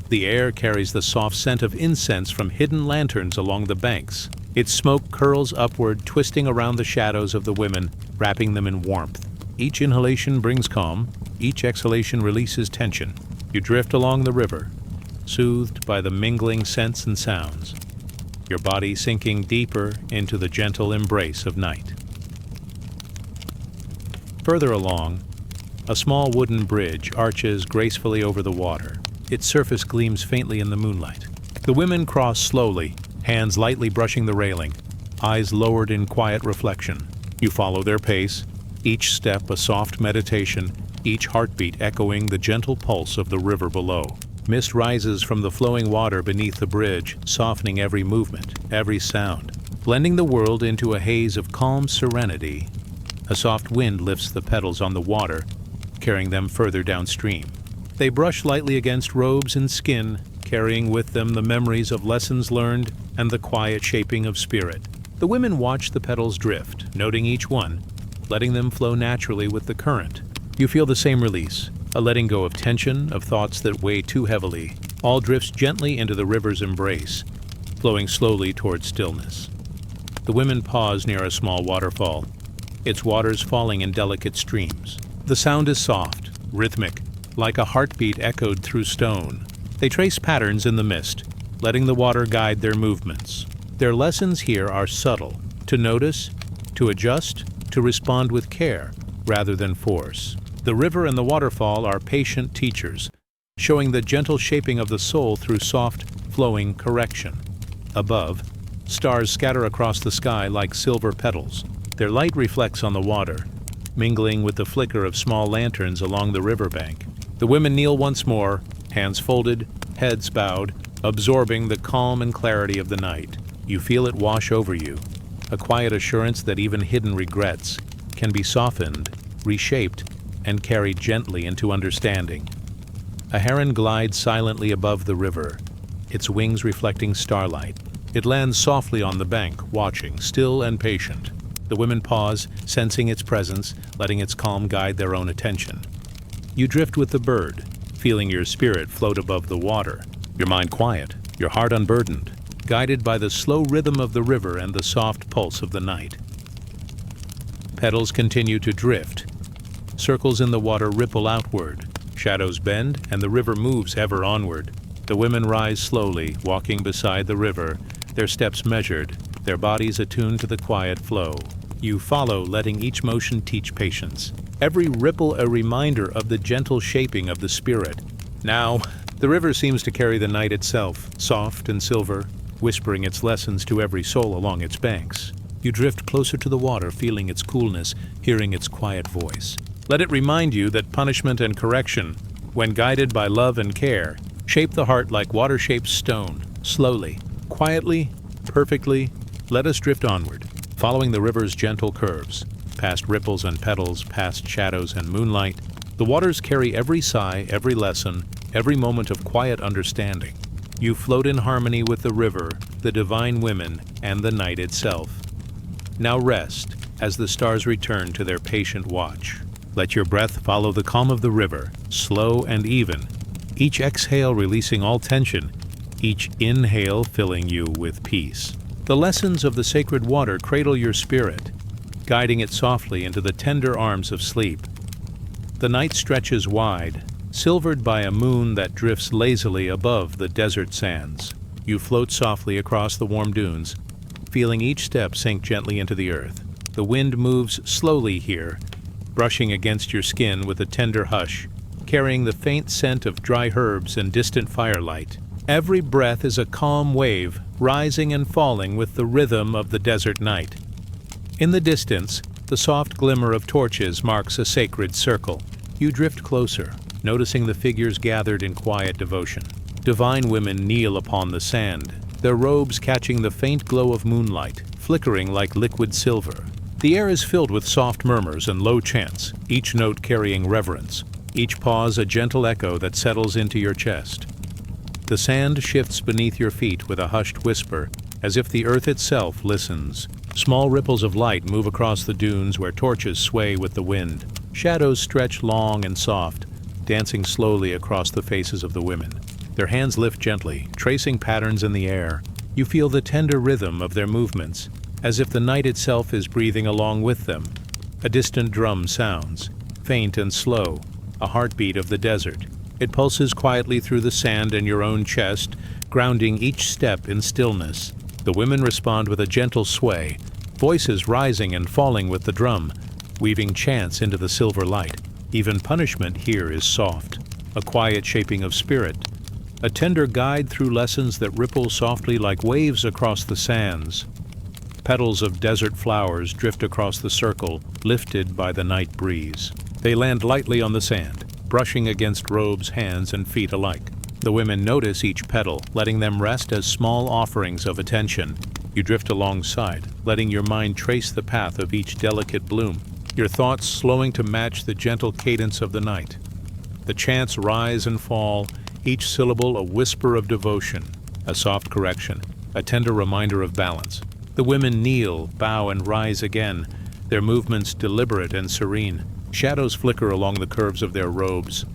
The air carries the soft scent of incense from hidden lanterns along the banks. Its smoke curls upward, twisting around the shadows of the women, wrapping them in warmth. Each inhalation brings calm, each exhalation releases tension. You drift along the river, soothed by the mingling scents and sounds, your body sinking deeper into the gentle embrace of night. Further along, a small wooden bridge arches gracefully over the water. Its surface gleams faintly in the moonlight. The women cross slowly, hands lightly brushing the railing, eyes lowered in quiet reflection. You follow their pace, each step a soft meditation, each heartbeat echoing the gentle pulse of the river below. Mist rises from the flowing water beneath the bridge, softening every movement, every sound, blending the world into a haze of calm serenity. A soft wind lifts the petals on the water, carrying them further downstream. They brush lightly against robes and skin, carrying with them the memories of lessons learned and the quiet shaping of spirit. The women watch the petals drift, noting each one, letting them flow naturally with the current. You feel the same release, a letting go of tension, of thoughts that weigh too heavily. All drifts gently into the river's embrace, flowing slowly towards stillness. The women pause near a small waterfall, its waters falling in delicate streams. The sound is soft, rhythmic, like a heartbeat echoed through stone. They trace patterns in the mist, letting the water guide their movements. Their lessons here are subtle: to notice, to adjust, to respond with care rather than force. The river and the waterfall are patient teachers, showing the gentle shaping of the soul through soft, flowing correction. Above, stars scatter across the sky like silver petals. Their light reflects on the water, mingling with the flicker of small lanterns along the riverbank. The women kneel once more, hands folded, heads bowed, absorbing the calm and clarity of the night. You feel it wash over you, a quiet assurance that even hidden regrets can be softened, reshaped, and carried gently into understanding. A heron glides silently above the river, its wings reflecting starlight. It lands softly on the bank, watching, still and patient. The women pause, sensing its presence, letting its calm guide their own attention. You drift with the bird, feeling your spirit float above the water, your mind quiet, your heart unburdened, guided by the slow rhythm of the river and the soft pulse of the night. Petals continue to drift. Circles in the water ripple outward. Shadows bend, and the river moves ever onward. The women rise slowly, walking beside the river, their steps measured, their bodies attuned to the quiet flow. You follow, letting each motion teach patience. Every ripple a reminder of the gentle shaping of the spirit. Now, the river seems to carry the night itself, soft and silver, whispering its lessons to every soul along its banks. You drift closer to the water, feeling its coolness, hearing its quiet voice. Let it remind you that punishment and correction, when guided by love and care, shape the heart like water shapes stone. Slowly, quietly, perfectly, let us drift onward, following the river's gentle curves, past ripples and petals, past shadows and moonlight. The waters carry every sigh, every lesson, every moment of quiet understanding. You float in harmony with the river, the divine women, and the night itself. Now rest, as the stars return to their patient watch. Let your breath follow the calm of the river, slow and even, each exhale releasing all tension, each inhale filling you with peace. The lessons of the sacred water cradle your spirit, guiding it softly into the tender arms of sleep. The night stretches wide, silvered by a moon that drifts lazily above the desert sands. You float softly across the warm dunes, feeling each step sink gently into the earth. The wind moves slowly here, brushing against your skin with a tender hush, carrying the faint scent of dry herbs and distant firelight. Every breath is a calm wave, rising and falling with the rhythm of the desert night. In the distance, the soft glimmer of torches marks a sacred circle. You drift closer, noticing the figures gathered in quiet devotion. Divine women kneel upon the sand, their robes catching the faint glow of moonlight, flickering like liquid silver. The air is filled with soft murmurs and low chants, each note carrying reverence, each pause a gentle echo that settles into your chest. The sand shifts beneath your feet with a hushed whisper, as if the earth itself listens. Small ripples of light move across the dunes where torches sway with the wind. Shadows stretch long and soft, dancing slowly across the faces of the women. Their hands lift gently, tracing patterns in the air. You feel the tender rhythm of their movements, as if the night itself is breathing along with them. A distant drum sounds, faint and slow, a heartbeat of the desert. It pulses quietly through the sand in your own chest, grounding each step in stillness. The women respond with a gentle sway, voices rising and falling with the drum, weaving chants into the silver light. Even punishment here is soft, a quiet shaping of spirit, a tender guide through lessons that ripple softly like waves across the sands. Petals of desert flowers drift across the circle, lifted by the night breeze. They land lightly on the sand, brushing against robes, hands, and feet alike. The women notice each petal, letting them rest as small offerings of attention. You drift alongside, letting your mind trace the path of each delicate bloom, your thoughts slowing to match the gentle cadence of the night. The chants rise and fall, each syllable a whisper of devotion, a soft correction, a tender reminder of balance. The women kneel, bow, and rise again, their movements deliberate and serene. Shadows flicker along the curves of their robes,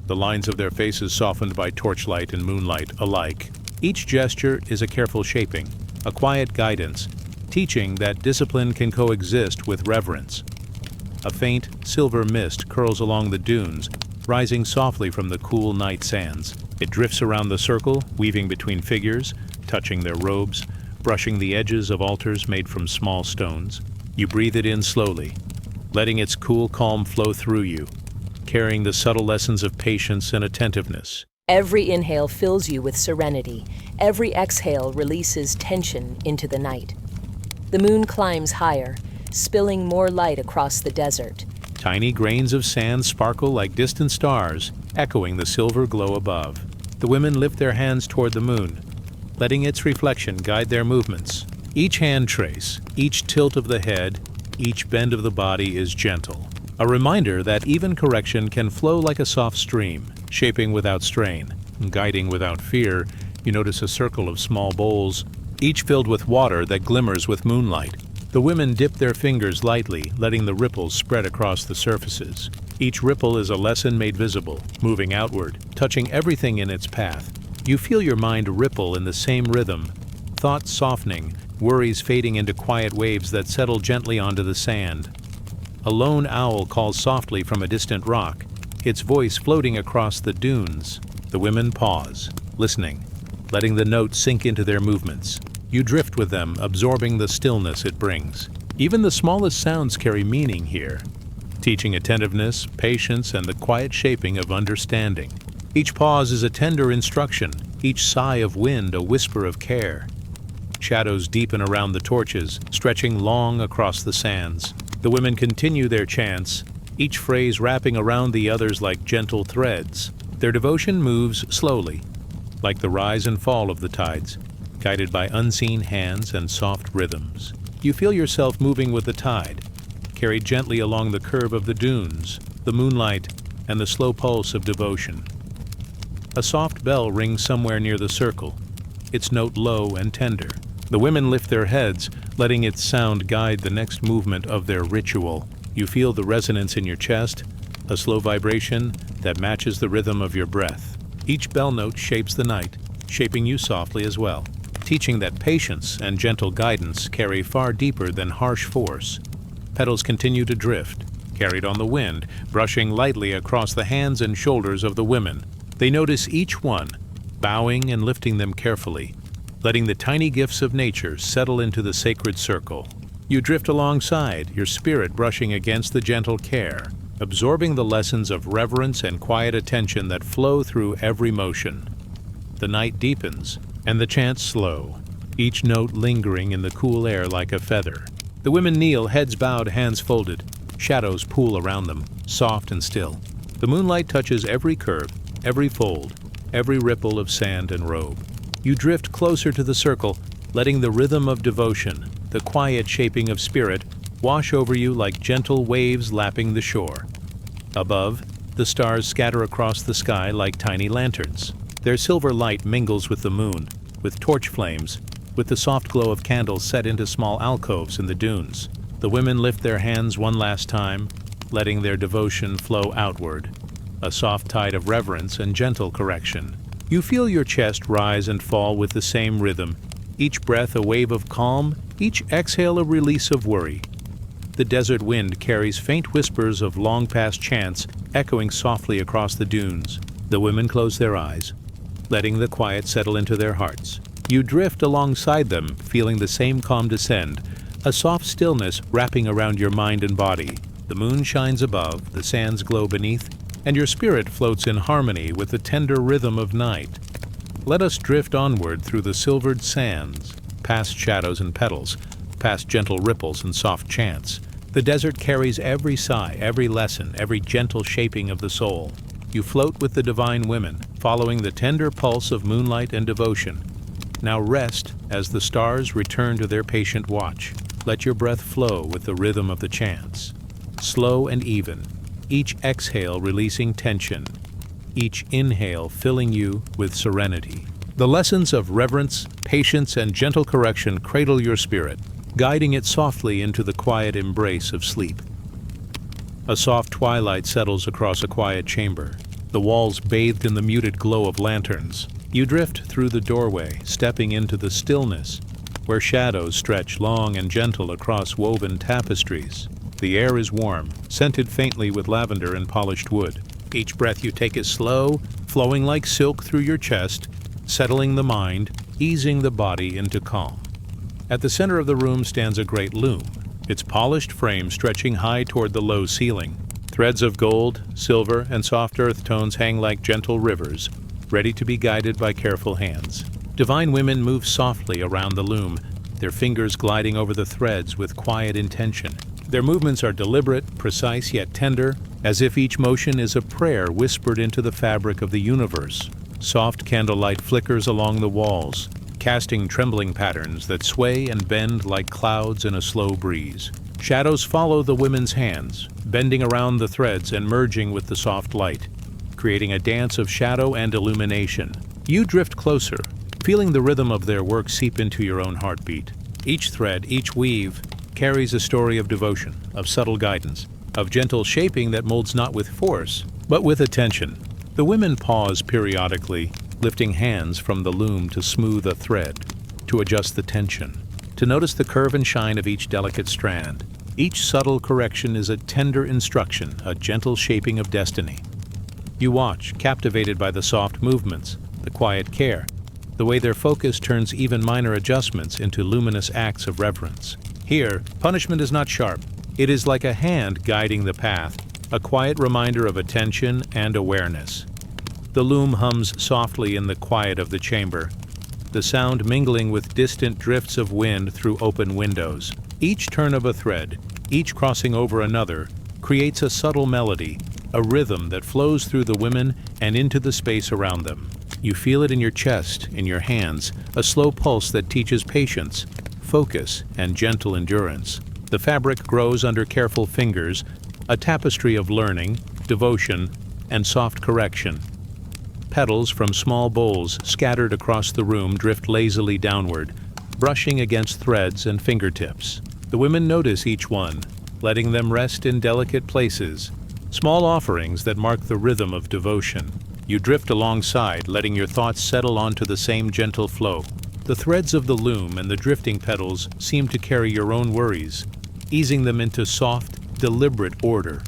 the lines of their faces softened by torchlight and moonlight alike. Each gesture is a careful shaping, a quiet guidance, teaching that discipline can coexist with reverence. A faint, silver mist curls along the dunes, rising softly from the cool night sands. It drifts around the circle, weaving between figures, touching their robes, brushing the edges of altars made from small stones. You breathe it in slowly, letting its cool calm flow through you, carrying the subtle lessons of patience and attentiveness. Every inhale fills you with serenity. Every exhale releases tension into the night. The moon climbs higher, spilling more light across the desert. Tiny grains of sand sparkle like distant stars, echoing the silver glow above. The women lift their hands toward the moon, letting its reflection guide their movements. Each hand trace, each tilt of the head, each bend of the body is gentle. A reminder that even correction can flow like a soft stream, shaping without strain, guiding without fear. You notice a circle of small bowls, each filled with water that glimmers with moonlight. The women dip their fingers lightly, letting the ripples spread across the surfaces. Each ripple is a lesson made visible, moving outward, touching everything in its path. You feel your mind ripple in the same rhythm, thoughts softening, worries fading into quiet waves that settle gently onto the sand. A lone owl calls softly from a distant rock, its voice floating across the dunes. The women pause, listening, letting the notes sink into their movements. You drift with them, absorbing the stillness it brings. Even the smallest sounds carry meaning here, teaching attentiveness, patience, and the quiet shaping of understanding. Each pause is a tender instruction, each sigh of wind a whisper of care. Shadows deepen around the torches, stretching long across the sands. The women continue their chants, each phrase wrapping around the others like gentle threads. Their devotion moves slowly, like the rise and fall of the tides, guided by unseen hands and soft rhythms. You feel yourself moving with the tide, carried gently along the curve of the dunes, the moonlight, and the slow pulse of devotion. A soft bell rings somewhere near the circle, its note low and tender. The women lift their heads, letting its sound guide the next movement of their ritual. You feel the resonance in your chest, a slow vibration that matches the rhythm of your breath. Each bell note shapes the night, shaping you softly as well, teaching that patience and gentle guidance carry far deeper than harsh force. Petals continue to drift, carried on the wind, brushing lightly across the hands and shoulders of the women. They notice each one, bowing and lifting them carefully, letting the tiny gifts of nature settle into the sacred circle. You drift alongside, your spirit brushing against the gentle care, absorbing the lessons of reverence and quiet attention that flow through every motion. The night deepens, and the chants slow, each note lingering in the cool air like a feather. The women kneel, heads bowed, hands folded. Shadows pool around them, soft and still. The moonlight touches every curve, every fold, every ripple of sand and robe. You drift closer to the circle, letting the rhythm of devotion, the quiet shaping of spirit, wash over you like gentle waves lapping the shore. Above, the stars scatter across the sky like tiny lanterns. Their silver light mingles with the moon, with torch flames, with the soft glow of candles set into small alcoves in the dunes. The women lift their hands one last time, letting their devotion flow outward, a soft tide of reverence and gentle correction. You feel your chest rise and fall with the same rhythm, each breath a wave of calm, each exhale a release of worry. The desert wind carries faint whispers of long-past chants echoing softly across the dunes. The women close their eyes, letting the quiet settle into their hearts. You drift alongside them, feeling the same calm descend, a soft stillness wrapping around your mind and body. The moon shines above, the sands glow beneath, and your spirit floats in harmony with the tender rhythm of night. Let us drift onward through the silvered sands, past shadows and petals, past gentle ripples and soft chants. The desert carries every sigh, every lesson, every gentle shaping of the soul. You float with the divine women, following the tender pulse of moonlight and devotion. Now rest as the stars return to their patient watch. Let your breath flow with the rhythm of the chants. Slow and even, each exhale releasing tension, each inhale filling you with serenity. The lessons of reverence, patience, and gentle correction cradle your spirit, guiding it softly into the quiet embrace of sleep. A soft twilight settles across a quiet chamber, the walls bathed in the muted glow of lanterns. You drift through the doorway, stepping into the stillness, where shadows stretch long and gentle across woven tapestries. The air is warm, scented faintly with lavender and polished wood. Each breath you take is slow, flowing like silk through your chest, settling the mind, easing the body into calm. At the center of the room stands a great loom, its polished frame stretching high toward the low ceiling. Threads of gold, silver, and soft earth tones hang like gentle rivers, ready to be guided by careful hands. Divine women move softly around the loom, their fingers gliding over the threads with quiet intention. Their movements are deliberate, precise yet tender, as if each motion is a prayer whispered into the fabric of the universe. Soft candlelight flickers along the walls, casting trembling patterns that sway and bend like clouds in a slow breeze. Shadows follow the women's hands, bending around the threads and merging with the soft light, creating a dance of shadow and illumination. You drift closer, feeling the rhythm of their work seep into your own heartbeat. Each thread, each weave, carries a story of devotion, of subtle guidance, of gentle shaping that molds not with force, but with attention. The women pause periodically, lifting hands from the loom to smooth a thread, to adjust the tension, to notice the curve and shine of each delicate strand. Each subtle correction is a tender instruction, a gentle shaping of destiny. You watch, captivated by the soft movements, the quiet care, the way their focus turns even minor adjustments into luminous acts of reverence. Here, punishment is not sharp. It is like a hand guiding the path, a quiet reminder of attention and awareness. The loom hums softly in the quiet of the chamber, the sound mingling with distant drifts of wind through open windows. Each turn of a thread, each crossing over another, creates a subtle melody, a rhythm that flows through the women and into the space around them. You feel it in your chest, in your hands, a slow pulse that teaches patience, focus, and gentle endurance. The fabric grows under careful fingers, a tapestry of learning, devotion, and soft correction. Petals from small bowls scattered across the room drift lazily downward, brushing against threads and fingertips. The women notice each one, letting them rest in delicate places, small offerings that mark the rhythm of devotion. You drift alongside, letting your thoughts settle onto the same gentle flow. The threads of the loom and the drifting petals seem to carry your own worries, easing them into soft, deliberate order.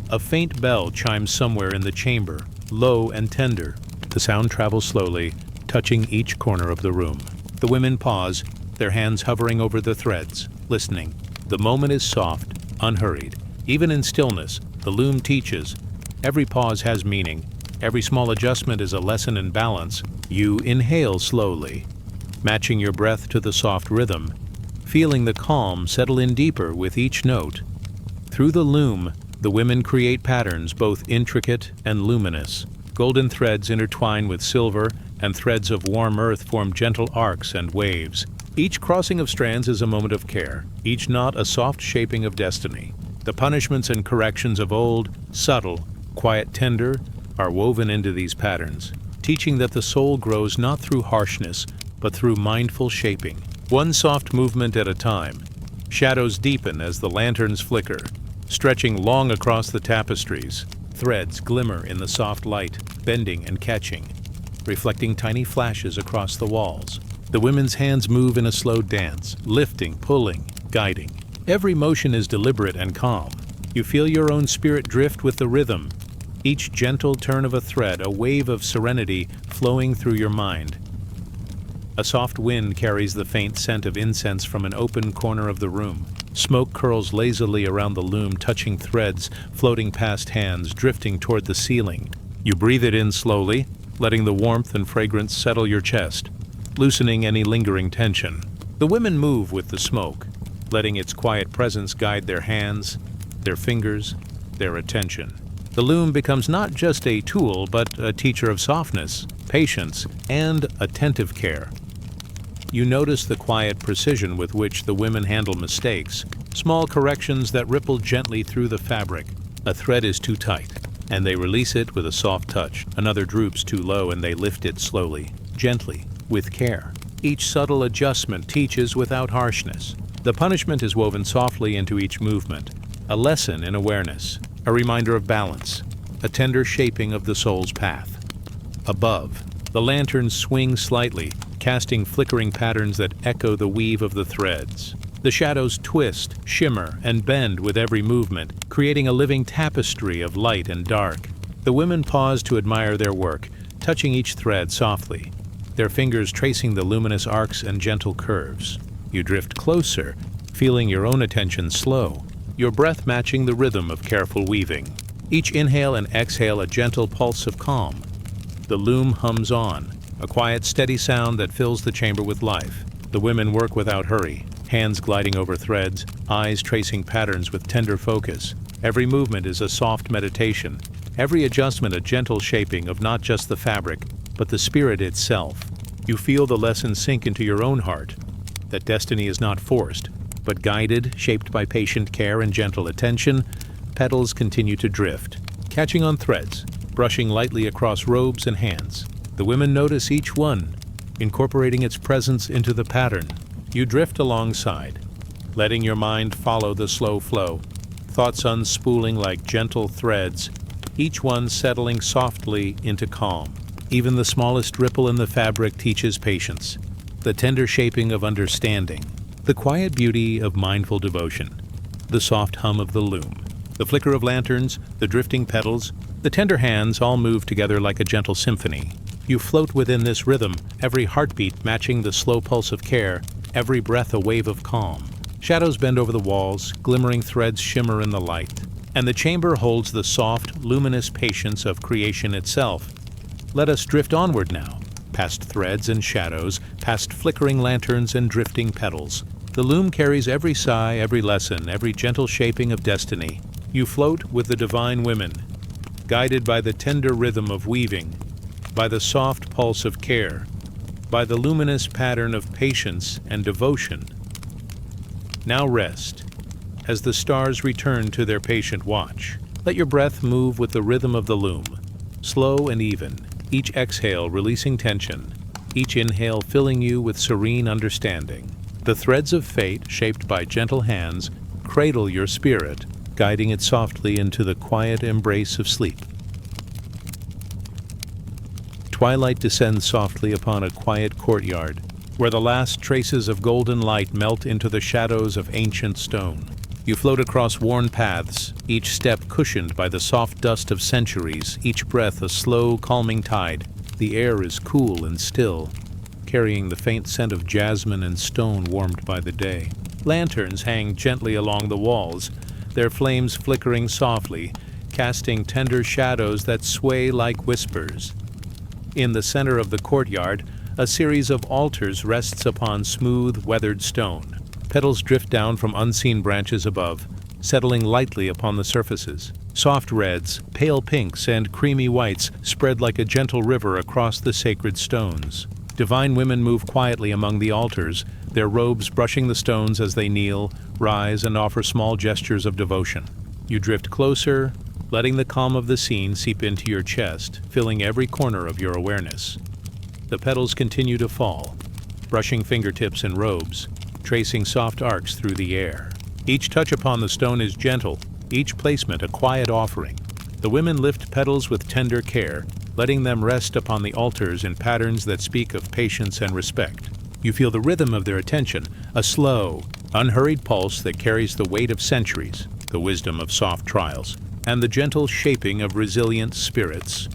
A faint bell chimes somewhere in the chamber, low and tender. The sound travels slowly, touching each corner of the room. The women pause, their hands hovering over the threads, listening. The moment is soft, unhurried. Even in stillness, the loom teaches. Every pause has meaning. Every small adjustment is a lesson in balance. You inhale slowly, matching your breath to the soft rhythm, feeling the calm settle in deeper with each note. Through the loom, the women create patterns both intricate and luminous. Golden threads intertwine with silver, and threads of warm earth form gentle arcs and waves. Each crossing of strands is a moment of care, each knot a soft shaping of destiny. The punishments and corrections of old, subtle, quiet, tender, are woven into these patterns, teaching that the soul grows not through harshness, but through mindful shaping. One soft movement at a time, shadows deepen as the lanterns flicker, stretching long across the tapestries. Threads glimmer in the soft light, bending and catching, reflecting tiny flashes across the walls. The women's hands move in a slow dance, lifting, pulling, guiding. Every motion is deliberate and calm. You feel your own spirit drift with the rhythm. Each gentle turn of a thread, a wave of serenity flowing through your mind. A soft wind carries the faint scent of incense from an open corner of the room. Smoke curls lazily around the loom, touching threads, floating past hands, drifting toward the ceiling. You breathe it in slowly, letting the warmth and fragrance settle your chest, loosening any lingering tension. The women move with the smoke, letting its quiet presence guide their hands, their fingers, their attention. The loom becomes not just a tool, but a teacher of softness, patience, and attentive care. You notice the quiet precision with which the women handle mistakes, small corrections that ripple gently through the fabric. A thread is too tight, and they release it with a soft touch. Another droops too low, and they lift it slowly, gently, with care. Each subtle adjustment teaches without harshness. The punishment is woven softly into each movement, a lesson in awareness, a reminder of balance, a tender shaping of the soul's path. Above, the lanterns swing slightly, casting flickering patterns that echo the weave of the threads. The shadows twist, shimmer, and bend with every movement, creating a living tapestry of light and dark. The women pause to admire their work, touching each thread softly, their fingers tracing the luminous arcs and gentle curves. You drift closer, feeling your own attention slow, your breath matching the rhythm of careful weaving. Each inhale and exhale a gentle pulse of calm. The loom hums on, a quiet, steady sound that fills the chamber with life. The women work without hurry, hands gliding over threads, eyes tracing patterns with tender focus. Every movement is a soft meditation, every adjustment a gentle shaping of not just the fabric, but the spirit itself. You feel the lesson sink into your own heart, that destiny is not forced, but guided, shaped by patient care and gentle attention. Petals continue to drift, catching on threads, brushing lightly across robes and hands. The women notice each one, incorporating its presence into the pattern. You drift alongside, letting your mind follow the slow flow, thoughts unspooling like gentle threads, each one settling softly into calm. Even the smallest ripple in the fabric teaches patience, the tender shaping of understanding, the quiet beauty of mindful devotion, the soft hum of the loom, the flicker of lanterns, the drifting petals, the tender hands all move together like a gentle symphony. You float within this rhythm, every heartbeat matching the slow pulse of care, every breath a wave of calm. Shadows bend over the walls, glimmering threads shimmer in the light, and the chamber holds the soft, luminous patience of creation itself. Let us drift onward now, past threads and shadows, past flickering lanterns and drifting petals. The loom carries every sigh, every lesson, every gentle shaping of destiny. You float with the divine women, guided by the tender rhythm of weaving, by the soft pulse of care, by the luminous pattern of patience and devotion. Now rest, as the stars return to their patient watch. Let your breath move with the rhythm of the loom, slow and even, each exhale releasing tension, each inhale filling you with serene understanding. The threads of fate, shaped by gentle hands, cradle your spirit, guiding it softly into the quiet embrace of sleep. Twilight descends softly upon a quiet courtyard, where the last traces of golden light melt into the shadows of ancient stone. You float across worn paths, each step cushioned by the soft dust of centuries, each breath a slow, calming tide. The air is cool and still, carrying the faint scent of jasmine and stone warmed by the day. Lanterns hang gently along the walls, their flames flickering softly, casting tender shadows that sway like whispers. In the center of the courtyard, a series of altars rests upon smooth, weathered stone. Petals drift down from unseen branches above, settling lightly upon the surfaces. Soft reds, pale pinks, and creamy whites spread like a gentle river across the sacred stones. Divine women move quietly among the altars, their robes brushing the stones as they kneel, rise, and offer small gestures of devotion. You drift closer, letting the calm of the scene seep into your chest, filling every corner of your awareness. The petals continue to fall, brushing fingertips and robes, tracing soft arcs through the air. Each touch upon the stone is gentle, each placement a quiet offering. The women lift petals with tender care, letting them rest upon the altars in patterns that speak of patience and respect. You feel the rhythm of their attention, a slow, unhurried pulse that carries the weight of centuries, the wisdom of soft trials, and the gentle shaping of resilient spirits.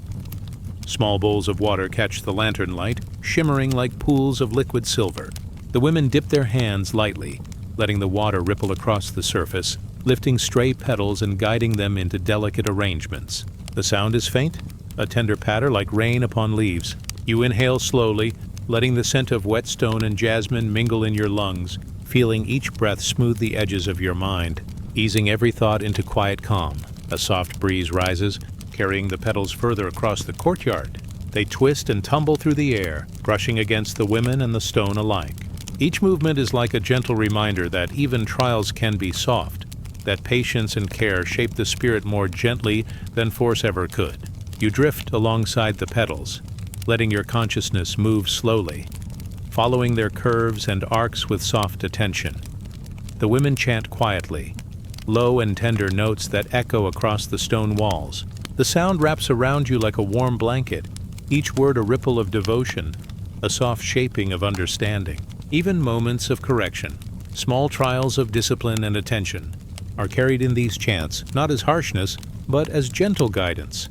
Small bowls of water catch the lantern light, shimmering like pools of liquid silver. The women dip their hands lightly, letting the water ripple across the surface, lifting stray petals and guiding them into delicate arrangements. The sound is faint, a tender patter like rain upon leaves. You inhale slowly, letting the scent of wet stone and jasmine mingle in your lungs, feeling each breath smooth the edges of your mind, easing every thought into quiet calm. A soft breeze rises, carrying the petals further across the courtyard. They twist and tumble through the air, brushing against the women and the stone alike. Each movement is like a gentle reminder that even trials can be soft, that patience and care shape the spirit more gently than force ever could. You drift alongside the petals, letting your consciousness move slowly, following their curves and arcs with soft attention. The women chant quietly, low and tender notes that echo across the stone walls. The sound wraps around you like a warm blanket, each word a ripple of devotion, a soft shaping of understanding. Even moments of correction, small trials of discipline and attention, are carried in these chants not as harshness, but as gentle guidance,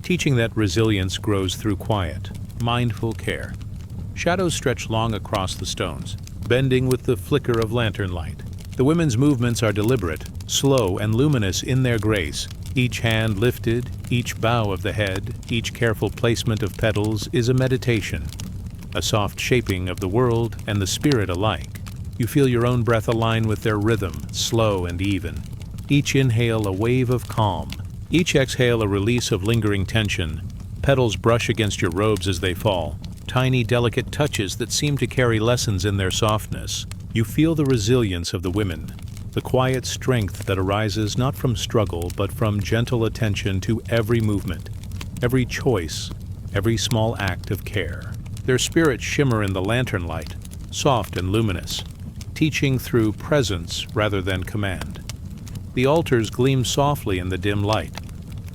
teaching that resilience grows through quiet, mindful care. Shadows stretch long across the stones, bending with the flicker of lantern light. The women's movements are deliberate, slow, and luminous in their grace. Each hand lifted, each bow of the head, each careful placement of petals is a meditation, a soft shaping of the world and the spirit alike. You feel your own breath align with their rhythm, slow and even. Each inhale a wave of calm, each exhale a release of lingering tension. Petals brush against your robes as they fall, tiny delicate touches that seem to carry lessons in their softness. You feel the resilience of the women, the quiet strength that arises not from struggle but from gentle attention to every movement, every choice, every small act of care. Their spirits shimmer in the lantern light, soft and luminous, teaching through presence rather than command. The altars gleam softly in the dim light,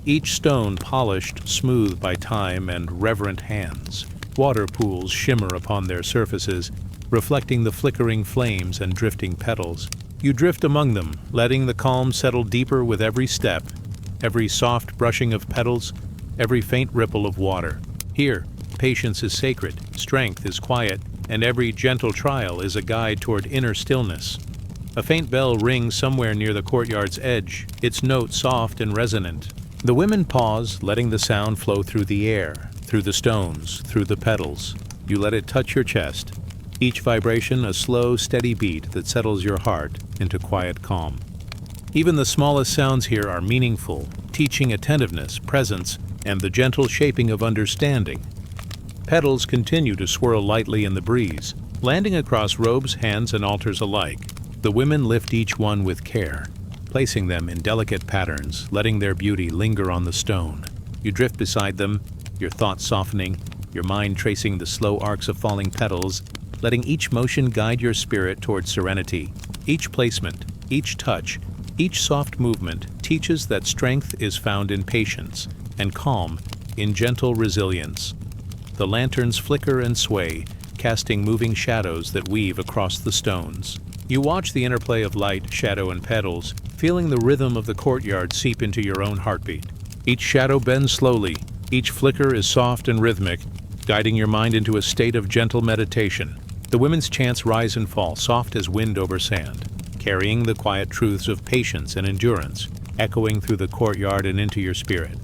each stone polished smooth by time and reverent hands. Water pools shimmer upon their surfaces, reflecting the flickering flames and drifting petals. You drift among them, letting the calm settle deeper with every step, every soft brushing of petals, every faint ripple of water. Here, patience is sacred, strength is quiet, and every gentle trial is a guide toward inner stillness. A faint bell rings somewhere near the courtyard's edge, its note soft and resonant. The women pause, letting the sound flow through the air, through the stones, through the petals. You let it touch your chest, each vibration a slow, steady beat that settles your heart into quiet calm. Even the smallest sounds here are meaningful, teaching attentiveness, presence, and the gentle shaping of understanding. Petals continue to swirl lightly in the breeze, landing across robes, hands, and altars alike. The women lift each one with care, placing them in delicate patterns, letting their beauty linger on the stone. You drift beside them, your thoughts softening, your mind tracing the slow arcs of falling petals, letting each motion guide your spirit toward serenity. Each placement, each touch, each soft movement teaches that strength is found in patience, and calm in gentle resilience. The lanterns flicker and sway, casting moving shadows that weave across the stones. You watch the interplay of light, shadow, and petals, feeling the rhythm of the courtyard seep into your own heartbeat. Each shadow bends slowly, each flicker is soft and rhythmic, guiding your mind into a state of gentle meditation. The women's chants rise and fall, soft as wind over sand, carrying the quiet truths of patience and endurance, echoing through the courtyard and into your spirit.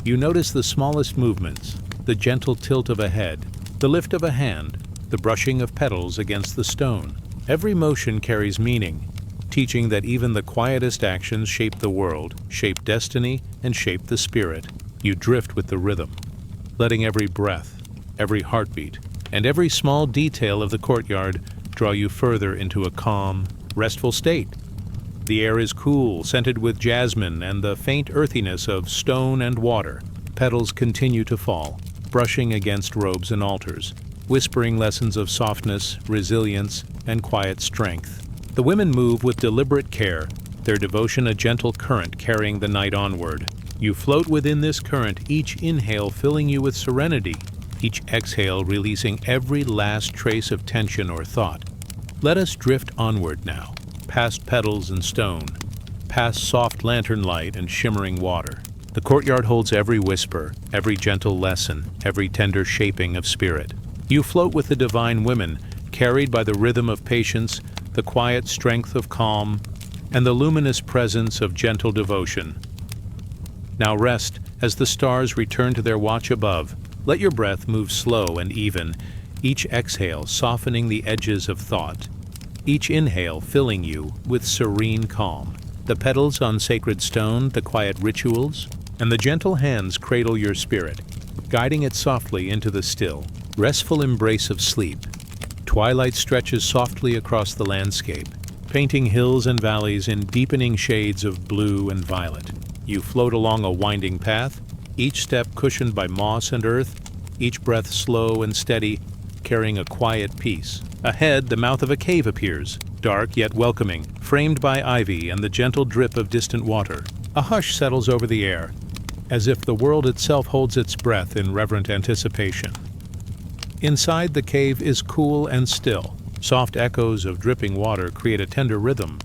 You notice the smallest movements, the gentle tilt of a head, the lift of a hand, the brushing of petals against the stone. Every motion carries meaning, teaching that even the quietest actions shape the world, shape destiny, and shape the spirit. You drift with the rhythm, letting every breath, every heartbeat, and every small detail of the courtyard draw you further into a calm, restful state. The air is cool, scented with jasmine and the faint earthiness of stone and water. Petals continue to fall, brushing against robes and altars, whispering lessons of softness, resilience, and quiet strength. The women move with deliberate care, their devotion a gentle current carrying the night onward. You float within this current, each inhale filling you with serenity, each exhale releasing every last trace of tension or thought. Let us drift onward now, past petals and stone, past soft lantern light and shimmering water. The courtyard holds every whisper, every gentle lesson, every tender shaping of spirit. You float with the divine women, carried by the rhythm of patience, the quiet strength of calm, and the luminous presence of gentle devotion. Now rest as the stars return to their watch above. Let your breath move slow and even, each exhale softening the edges of thought, each inhale filling you with serene calm. The petals on sacred stone, the quiet rituals, and the gentle hands cradle your spirit, guiding it softly into the still, restful embrace of sleep. Twilight stretches softly across the landscape, painting hills and valleys in deepening shades of blue and violet. You float along a winding path, each step cushioned by moss and earth, each breath slow and steady, carrying a quiet peace. Ahead, the mouth of a cave appears, dark yet welcoming, framed by ivy and the gentle drip of distant water. A hush settles over the air, as if the world itself holds its breath in reverent anticipation. Inside, the cave is cool and still. Soft echoes of dripping water create a tender rhythm,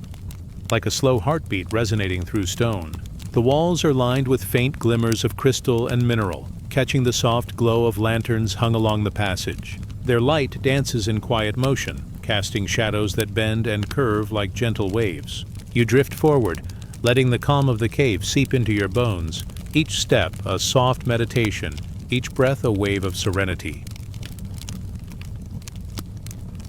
like a slow heartbeat resonating through stone. The walls are lined with faint glimmers of crystal and mineral, catching the soft glow of lanterns hung along the passage. Their light dances in quiet motion, casting shadows that bend and curve like gentle waves. You drift forward, letting the calm of the cave seep into your bones, each step a soft meditation, each breath a wave of serenity.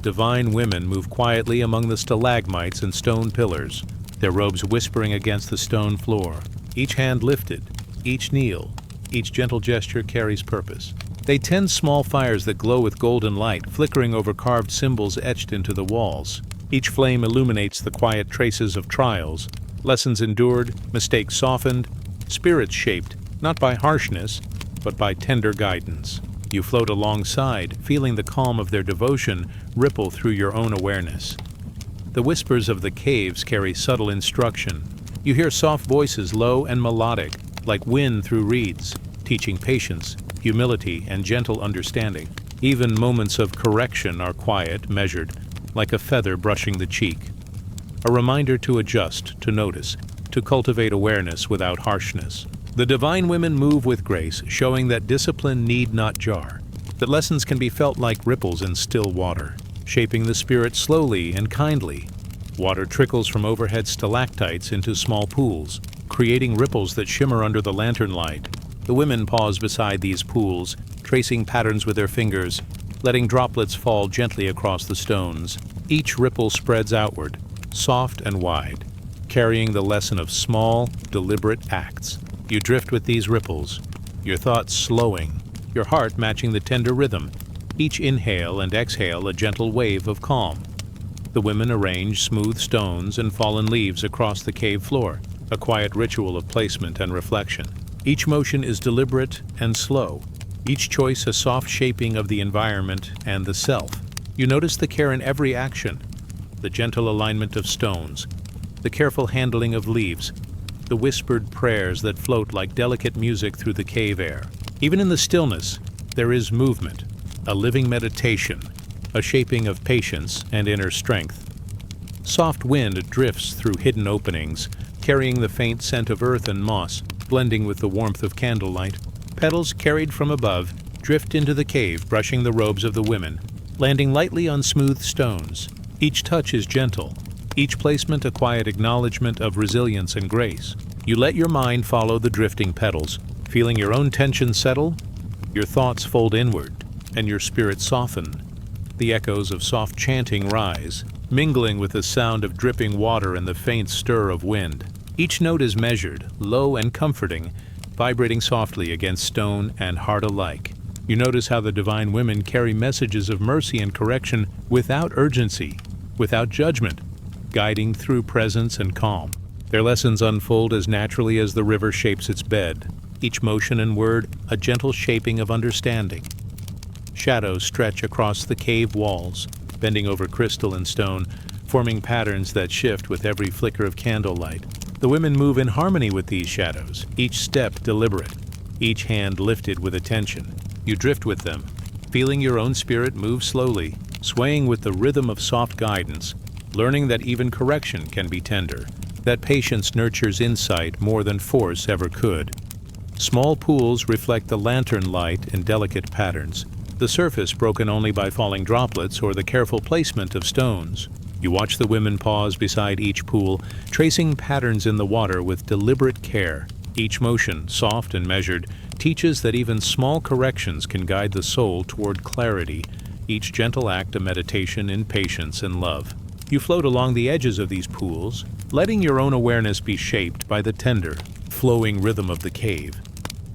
Divine women move quietly among the stalagmites and stone pillars, their robes whispering against the stone floor. Each hand lifted, each kneel, each gentle gesture carries purpose. They tend small fires that glow with golden light, flickering over carved symbols etched into the walls. Each flame illuminates the quiet traces of trials, lessons endured, mistakes softened, spirits shaped, not by harshness, but by tender guidance. You float alongside, feeling the calm of their devotion ripple through your own awareness. The whispers of the caves carry subtle instruction. You hear soft voices, low and melodic, like wind through reeds, teaching patience, humility, and gentle understanding. Even moments of correction are quiet, measured, like a feather brushing the cheek. A reminder to adjust, to notice, to cultivate awareness without harshness. The divine women move with grace, showing that discipline need not jar, that lessons can be felt like ripples in still water, shaping the spirit slowly and kindly. Water trickles from overhead stalactites into small pools, creating ripples that shimmer under the lantern light. The women pause beside these pools, tracing patterns with their fingers, letting droplets fall gently across the stones. Each ripple spreads outward, soft and wide, carrying the lesson of small, deliberate acts. You drift with these ripples, your thoughts slowing, your heart matching the tender rhythm, each inhale and exhale a gentle wave of calm. The women arrange smooth stones and fallen leaves across the cave floor, a quiet ritual of placement and reflection. Each motion is deliberate and slow, each choice a soft shaping of the environment and the self. You notice the care in every action, the gentle alignment of stones, the careful handling of leaves, the whispered prayers that float like delicate music through the cave air. Even in the stillness, there is movement, a living meditation, a shaping of patience and inner strength. Soft wind drifts through hidden openings, carrying the faint scent of earth and moss, blending with the warmth of candlelight. Petals carried from above drift into the cave, brushing the robes of the women, landing lightly on smooth stones. Each touch is gentle, each placement a quiet acknowledgement of resilience and grace. You let your mind follow the drifting petals, feeling your own tension settle, your thoughts fold inward, and your spirit soften. The echoes of soft chanting rise, mingling with the sound of dripping water and the faint stir of wind. Each note is measured, low and comforting, vibrating softly against stone and heart alike. You notice how the divine women carry messages of mercy and correction without urgency, without judgment, guiding through presence and calm. Their lessons unfold as naturally as the river shapes its bed, each motion and word a gentle shaping of understanding. Shadows stretch across the cave walls, bending over crystal and stone, forming patterns that shift with every flicker of candlelight. The women move in harmony with these shadows, each step deliberate, each hand lifted with attention. You drift with them, feeling your own spirit move slowly, swaying with the rhythm of soft guidance, learning that even correction can be tender, that patience nurtures insight more than force ever could. Small pools reflect the lantern light in delicate patterns, the surface broken only by falling droplets or the careful placement of stones. You watch the women pause beside each pool, tracing patterns in the water with deliberate care. Each motion, soft and measured, teaches that even small corrections can guide the soul toward clarity, each gentle act a meditation in patience and love. You float along the edges of these pools, letting your own awareness be shaped by the tender, flowing rhythm of the cave.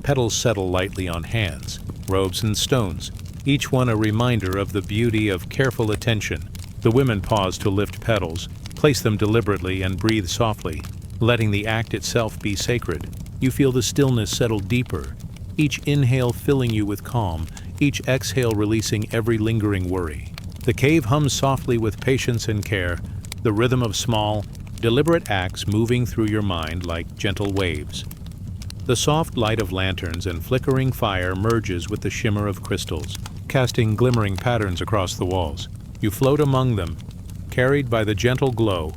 Petals settle lightly on hands, robes and stones, each one a reminder of the beauty of careful attention. The women pause to lift petals, place them deliberately and breathe softly, letting the act itself be sacred. You feel the stillness settle deeper, each inhale filling you with calm, each exhale releasing every lingering worry. The cave hums softly with patience and care, the rhythm of small, deliberate acts moving through your mind like gentle waves. The soft light of lanterns and flickering fire merges with the shimmer of crystals, casting glimmering patterns across the walls. You float among them, carried by the gentle glow,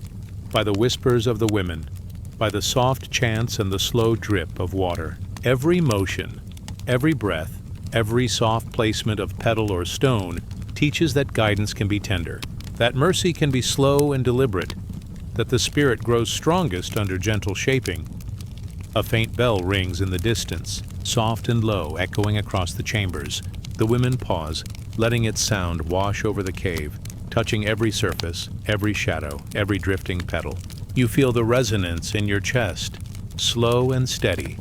by the whispers of the women, by the soft chants and the slow drip of water. Every motion, every breath, every soft placement of petal or stone teaches that guidance can be tender, that mercy can be slow and deliberate, that the spirit grows strongest under gentle shaping. A faint bell rings in the distance, soft and low, echoing across the chambers. The women pause, letting its sound wash over the cave, touching every surface, every shadow, every drifting petal. You feel the resonance in your chest, slow and steady,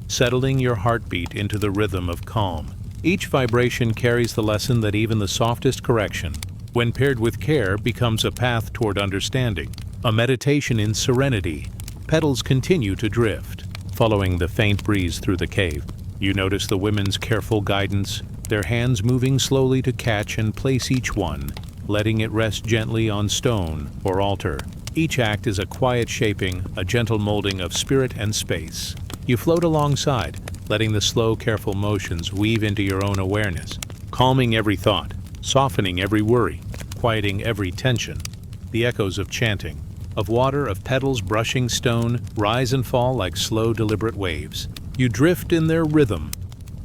settling your heartbeat into the rhythm of calm. Each vibration carries the lesson that even the softest correction, when paired with care, becomes a path toward understanding. A meditation in serenity. Petals continue to drift, following the faint breeze through the cave. You notice the women's careful guidance, their hands moving slowly to catch and place each one, letting it rest gently on stone or altar. Each act is a quiet shaping, a gentle molding of spirit and space. You float alongside, letting the slow, careful motions weave into your own awareness, calming every thought, softening every worry, quieting every tension. The echoes of chanting, of water, of petals brushing stone, rise and fall like slow, deliberate waves. You drift in their rhythm,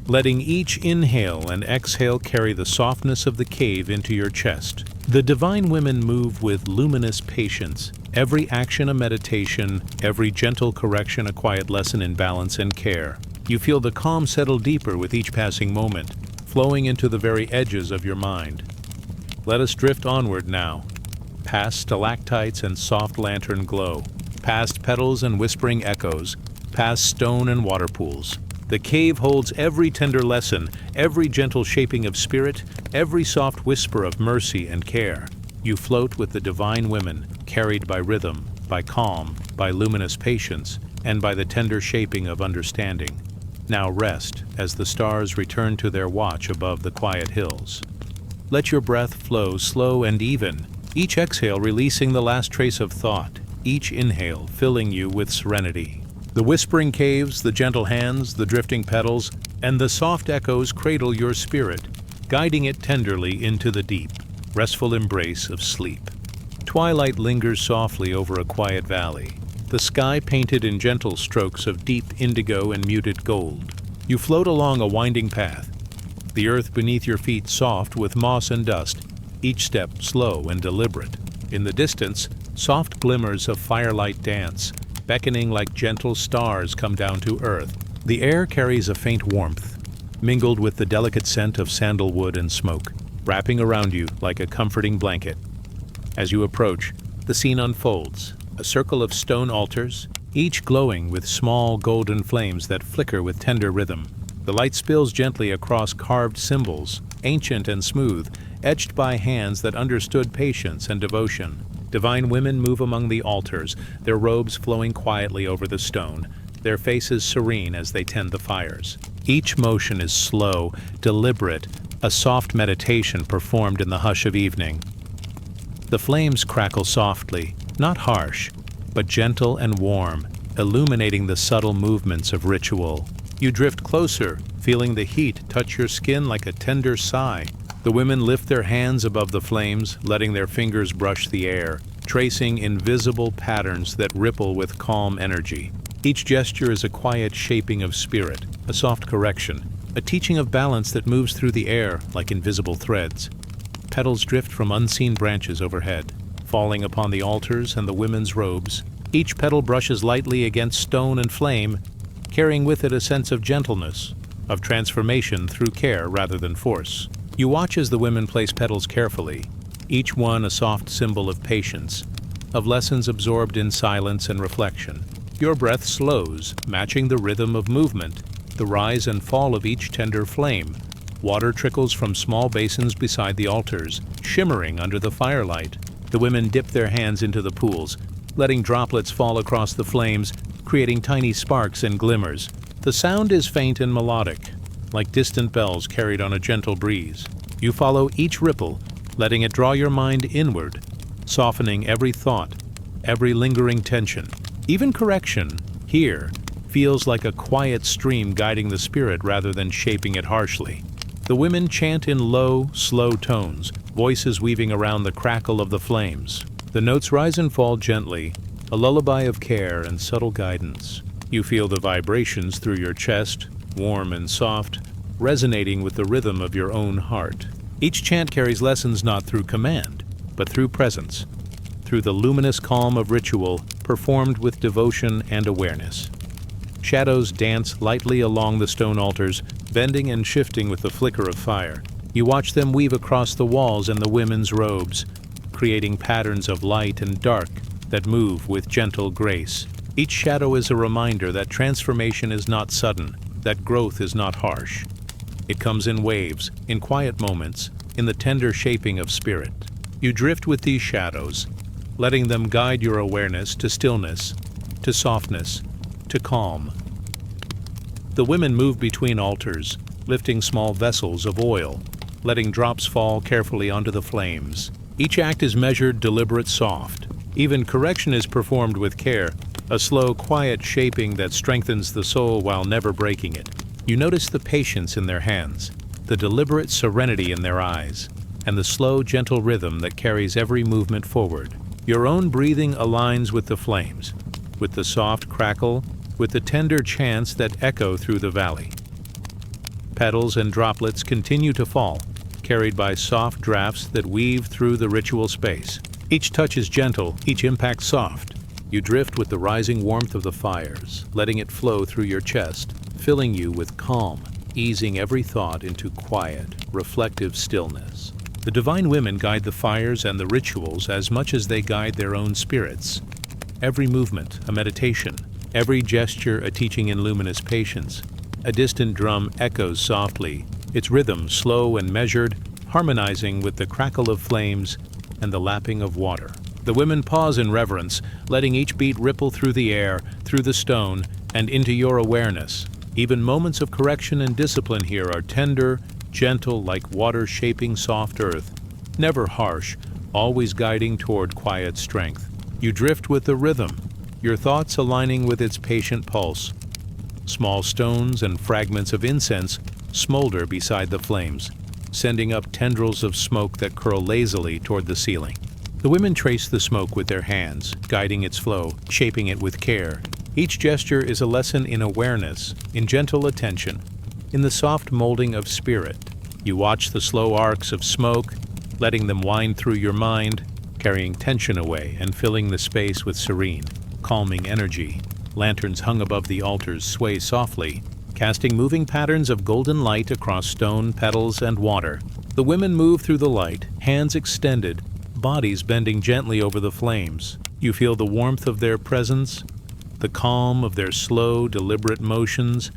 letting each inhale and exhale carry the softness of the cave into your chest. The divine women move with luminous patience, every action a meditation, every gentle correction a quiet lesson in balance and care. You feel the calm settle deeper with each passing moment, flowing into the very edges of your mind. Let us drift onward now, past stalactites and soft lantern glow, past petals and whispering echoes, past stone and water pools. The cave holds every tender lesson, every gentle shaping of spirit, every soft whisper of mercy and care. You float with the divine women, carried by rhythm, by calm, by luminous patience, and by the tender shaping of understanding. Now rest as the stars return to their watch above the quiet hills. Let your breath flow slow and even, each exhale releasing the last trace of thought, each inhale filling you with serenity. The whispering caves, the gentle hands, the drifting petals, and the soft echoes cradle your spirit, guiding it tenderly into the deep, restful embrace of sleep. Twilight lingers softly over a quiet valley, the sky painted in gentle strokes of deep indigo and muted gold. You float along a winding path, the earth beneath your feet soft with moss and dust, each step slow and deliberate. In the distance, soft glimmers of firelight dance, beckoning like gentle stars come down to earth. The air carries a faint warmth, mingled with the delicate scent of sandalwood and smoke, wrapping around you like a comforting blanket. As you approach, the scene unfolds, a circle of stone altars, each glowing with small golden flames that flicker with tender rhythm. The light spills gently across carved symbols, ancient and smooth, etched by hands that understood patience and devotion. Divine women move among the altars, their robes flowing quietly over the stone, their faces serene as they tend the fires. Each motion is slow, deliberate, a soft meditation performed in the hush of evening. The flames crackle softly, not harsh, but gentle and warm, illuminating the subtle movements of ritual. You drift closer, feeling the heat touch your skin like a tender sigh. The women lift their hands above the flames, letting their fingers brush the air, tracing invisible patterns that ripple with calm energy. Each gesture is a quiet shaping of spirit, a soft correction, a teaching of balance that moves through the air like invisible threads. Petals drift from unseen branches overhead, falling upon the altars and the women's robes. Each petal brushes lightly against stone and flame, carrying with it a sense of gentleness, of transformation through care rather than force. You watch as the women place petals carefully, each one a soft symbol of patience, of lessons absorbed in silence and reflection. Your breath slows, matching the rhythm of movement, the rise and fall of each tender flame. Water trickles from small basins beside the altars, shimmering under the firelight. The women dip their hands into the pools, letting droplets fall across the flames, creating tiny sparks and glimmers. The sound is faint and melodic, like distant bells carried on a gentle breeze. You follow each ripple, letting it draw your mind inward, softening every thought, every lingering tension. Even correction, here, feels like a quiet stream guiding the spirit rather than shaping it harshly. The women chant in low, slow tones, voices weaving around the crackle of the flames. The notes rise and fall gently, a lullaby of care and subtle guidance. You feel the vibrations through your chest, warm and soft, resonating with the rhythm of your own heart. Each chant carries lessons not through command, but through presence, through the luminous calm of ritual performed with devotion and awareness. Shadows dance lightly along the stone altars, bending and shifting with the flicker of fire. You watch them weave across the walls and the women's robes, creating patterns of light and dark that move with gentle grace. Each shadow is a reminder that transformation is not sudden, that growth is not harsh. It comes in waves, in quiet moments, in the tender shaping of spirit. You drift with these shadows, letting them guide your awareness to stillness, to softness, to calm. The women move between altars, lifting small vessels of oil, letting drops fall carefully onto the flames. Each act is measured, deliberate, soft. Even correction is performed with care, a slow, quiet shaping that strengthens the soul while never breaking it. You notice the patience in their hands, the deliberate serenity in their eyes, and the slow, gentle rhythm that carries every movement forward. Your own breathing aligns with the flames, with the soft crackle, with the tender chants that echo through the valley. Petals and droplets continue to fall, carried by soft drafts that weave through the ritual space. Each touch is gentle, each impact soft. You drift with the rising warmth of the fires, letting it flow through your chest, filling you with calm, easing every thought into quiet, reflective stillness. The divine women guide the fires and the rituals as much as they guide their own spirits. Every movement, a meditation. Every gesture, a teaching in luminous patience. A distant drum echoes softly, its rhythm slow and measured, harmonizing with the crackle of flames and the lapping of water. The women pause in reverence, letting each beat ripple through the air, through the stone, and into your awareness. Even moments of correction and discipline here are tender, gentle, like water shaping soft earth. Never harsh, always guiding toward quiet strength. You drift with the rhythm, your thoughts aligning with its patient pulse. Small stones and fragments of incense smolder beside the flames, sending up tendrils of smoke that curl lazily toward the ceiling. The women trace the smoke with their hands, guiding its flow, shaping it with care. Each gesture is a lesson in awareness, in gentle attention, in the soft molding of spirit. You watch the slow arcs of smoke, letting them wind through your mind, carrying tension away and filling the space with serene, calming energy. Lanterns hung above the altars sway softly, casting moving patterns of golden light across stone, petals, and water. The women move through the light, hands extended, bodies bending gently over the flames. You feel the warmth of their presence, the calm of their slow, deliberate motions,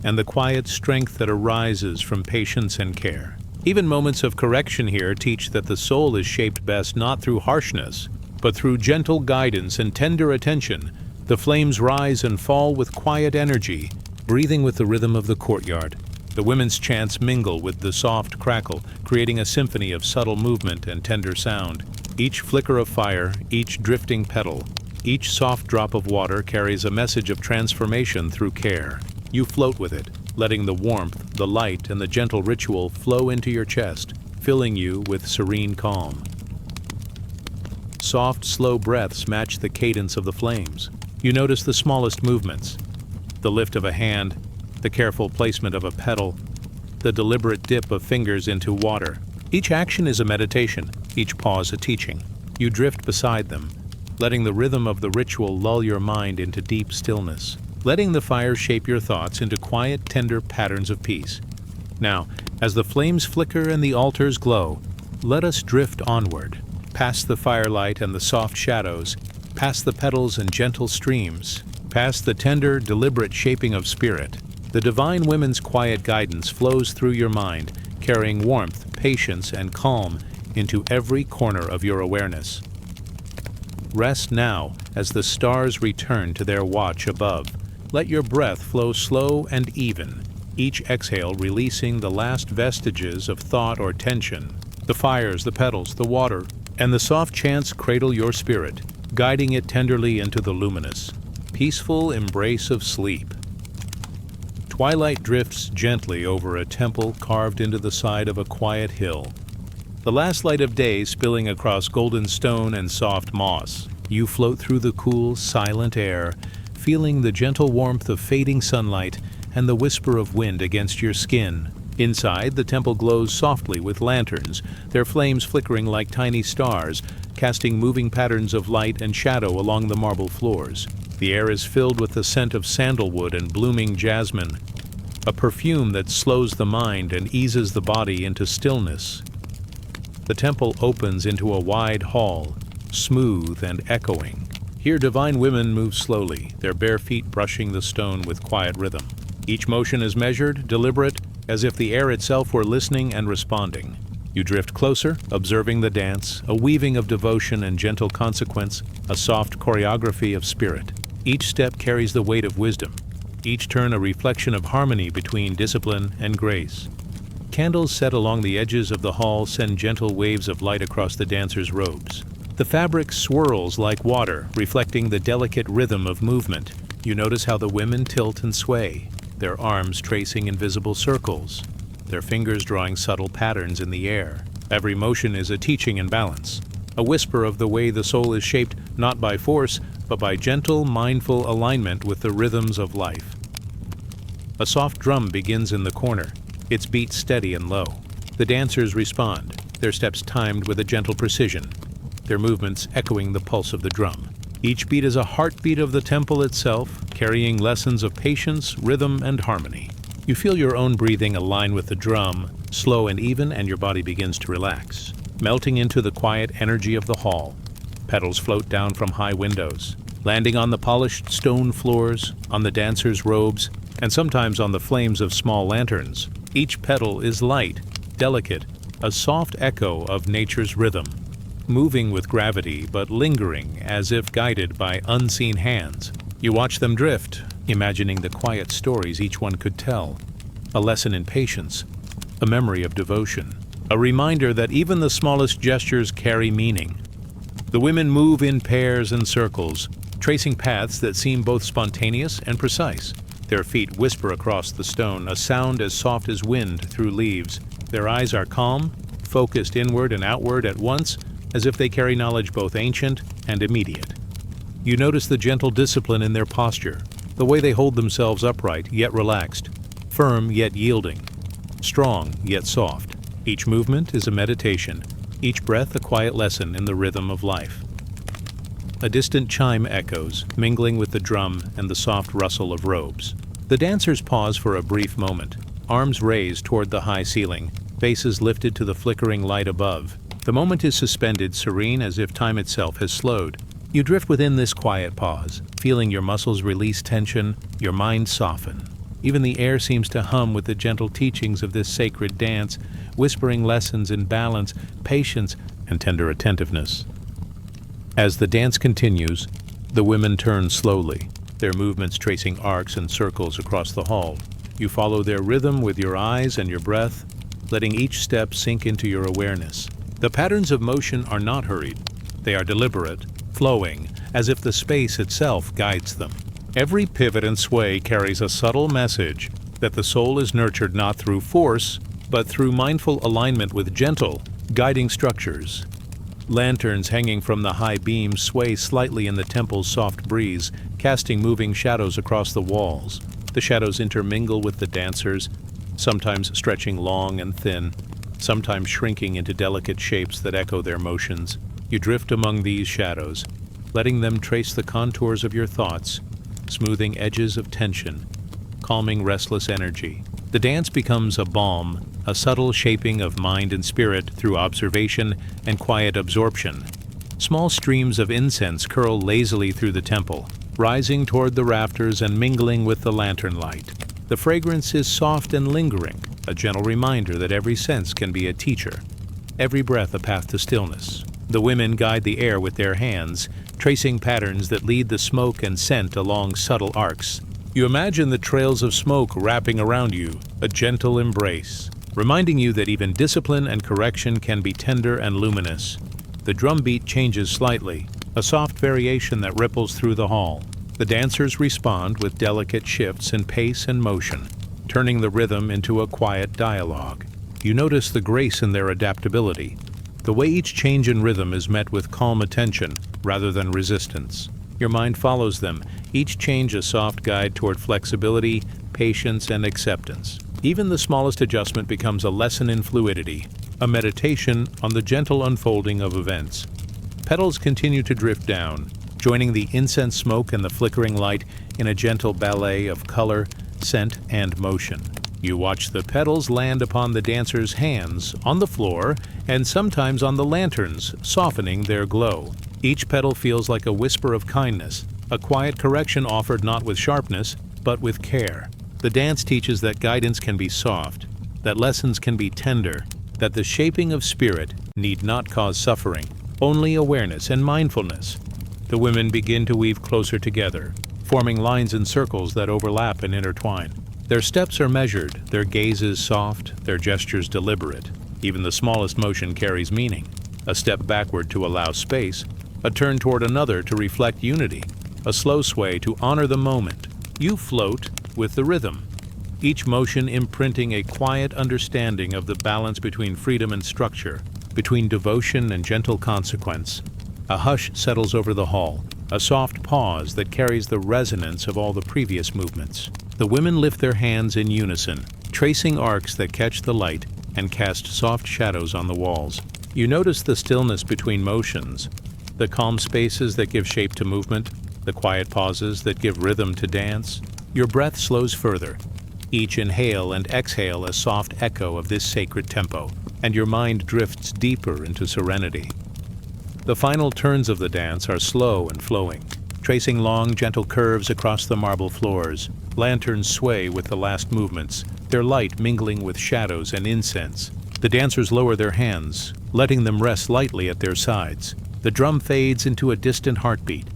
and the quiet strength that arises from patience and care. Even moments of correction here teach that the soul is shaped best not through harshness, but through gentle guidance and tender attention. The flames rise and fall with quiet energy, breathing with the rhythm of the courtyard. The women's chants mingle with the soft crackle, creating a symphony of subtle movement and tender sound. Each flicker of fire, each drifting petal, each soft drop of water carries a message of transformation through care. You float with it, letting the warmth, the light, and the gentle ritual flow into your chest, filling you with serene calm. Soft, slow breaths match the cadence of the flames. You notice the smallest movements, the lift of a hand, the careful placement of a petal, the deliberate dip of fingers into water. Each action is a meditation, each pause a teaching. You drift beside them, letting the rhythm of the ritual lull your mind into deep stillness, letting the fire shape your thoughts into quiet, tender patterns of peace. Now, as the flames flicker and the altars glow, let us drift onward, past the firelight and the soft shadows, past the petals and gentle streams, past the tender, deliberate shaping of spirit. The divine women's quiet guidance flows through your mind, carrying warmth, patience, and calm into every corner of your awareness. Rest now as the stars return to their watch above. Let your breath flow slow and even, each exhale releasing the last vestiges of thought or tension. The fires, the petals, the water, and the soft chants cradle your spirit, guiding it tenderly into the luminous, peaceful embrace of sleep. Twilight drifts gently over a temple carved into the side of a quiet hill. The last light of day spilling across golden stone and soft moss. You float through the cool, silent air, feeling the gentle warmth of fading sunlight and the whisper of wind against your skin. Inside, the temple glows softly with lanterns, their flames flickering like tiny stars, casting moving patterns of light and shadow along the marble floors. The air is filled with the scent of sandalwood and blooming jasmine, a perfume that slows the mind and eases the body into stillness. The temple opens into a wide hall, smooth and echoing. Here divine women move slowly, their bare feet brushing the stone with quiet rhythm. Each motion is measured, deliberate, as if the air itself were listening and responding. You drift closer, observing the dance, a weaving of devotion and gentle consequence, a soft choreography of spirit. Each step carries the weight of wisdom, each turn a reflection of harmony between discipline and grace. Candles set along the edges of the hall send gentle waves of light across the dancers' robes. The fabric swirls like water, reflecting the delicate rhythm of movement. You notice how the women tilt and sway, their arms tracing invisible circles, their fingers drawing subtle patterns in the air. Every motion is a teaching in balance, a whisper of the way the soul is shaped not by force, but by gentle, mindful alignment with the rhythms of life. A soft drum begins in the corner, its beat steady and low. The dancers respond, their steps timed with a gentle precision, their movements echoing the pulse of the drum. Each beat is a heartbeat of the temple itself, carrying lessons of patience, rhythm, and harmony. You feel your own breathing align with the drum, slow and even, and your body begins to relax, melting into the quiet energy of the hall. Petals float down from high windows, landing on the polished stone floors, on the dancers' robes, and sometimes on the flames of small lanterns. Each petal is light, delicate, a soft echo of nature's rhythm, moving with gravity but lingering as if guided by unseen hands. You watch them drift, imagining the quiet stories each one could tell, a lesson in patience, a memory of devotion, a reminder that even the smallest gestures carry meaning. The women move in pairs and circles, tracing paths that seem both spontaneous and precise. Their feet whisper across the stone, a sound as soft as wind through leaves. Their eyes are calm, focused inward and outward at once, as if they carry knowledge both ancient and immediate. You notice the gentle discipline in their posture, the way they hold themselves upright yet relaxed, firm yet yielding, strong yet soft. Each movement is a meditation, each breath a quiet lesson in the rhythm of life. A distant chime echoes, mingling with the drum and the soft rustle of robes. The dancers pause for a brief moment, arms raised toward the high ceiling, faces lifted to the flickering light above. The moment is suspended, serene as if time itself has slowed. You drift within this quiet pause, feeling your muscles release tension, your mind soften. Even the air seems to hum with the gentle teachings of this sacred dance, whispering lessons in balance, patience, and tender attentiveness. As the dance continues, the women turn slowly, their movements tracing arcs and circles across the hall. You follow their rhythm with your eyes and your breath, letting each step sink into your awareness. The patterns of motion are not hurried. They are deliberate, flowing, as if the space itself guides them. Every pivot and sway carries a subtle message that the soul is nurtured not through force, but through mindful alignment with gentle, guiding structures. Lanterns hanging from the high beams sway slightly in the temple's soft breeze, casting moving shadows across the walls. The shadows intermingle with the dancers, sometimes stretching long and thin, sometimes shrinking into delicate shapes that echo their motions. You drift among these shadows, letting them trace the contours of your thoughts, smoothing edges of tension, calming restless energy. The dance becomes a balm, a subtle shaping of mind and spirit through observation and quiet absorption. Small streams of incense curl lazily through the temple, rising toward the rafters and mingling with the lantern light. The fragrance is soft and lingering, a gentle reminder that every sense can be a teacher, every breath a path to stillness. The women guide the air with their hands, tracing patterns that lead the smoke and scent along subtle arcs. You imagine the trails of smoke wrapping around you, a gentle embrace, reminding you that even discipline and correction can be tender and luminous. The drumbeat changes slightly, a soft variation that ripples through the hall. The dancers respond with delicate shifts in pace and motion, turning the rhythm into a quiet dialogue. You notice the grace in their adaptability, the way each change in rhythm is met with calm attention rather than resistance. Your mind follows them, each change a soft guide toward flexibility, patience, and acceptance. Even the smallest adjustment becomes a lesson in fluidity, a meditation on the gentle unfolding of events. Petals continue to drift down, joining the incense smoke and the flickering light in a gentle ballet of color, scent, and motion. You watch the petals land upon the dancers' hands, on the floor, and sometimes on the lanterns, softening their glow. Each petal feels like a whisper of kindness, a quiet correction offered not with sharpness, but with care. The dance teaches that guidance can be soft, that lessons can be tender, that the shaping of spirit need not cause suffering, only awareness and mindfulness. The women begin to weave closer together, forming lines and circles that overlap and intertwine. Their steps are measured, their gazes soft, their gestures deliberate. Even the smallest motion carries meaning. A step backward to allow space, a turn toward another to reflect unity, a slow sway to honor the moment. You float with the rhythm, each motion imprinting a quiet understanding of the balance between freedom and structure, between devotion and gentle consequence. A hush settles over the hall, a soft pause that carries the resonance of all the previous movements. The women lift their hands in unison, tracing arcs that catch the light and cast soft shadows on the walls. You notice the stillness between motions, the calm spaces that give shape to movement, the quiet pauses that give rhythm to dance. Your breath slows further, each inhale and exhale a soft echo of this sacred tempo, and your mind drifts deeper into serenity. The final turns of the dance are slow and flowing, tracing long, gentle curves across the marble floors. Lanterns sway with the last movements, their light mingling with shadows and incense. The dancers lower their hands, letting them rest lightly at their sides. The drum fades into a distant heartbeat.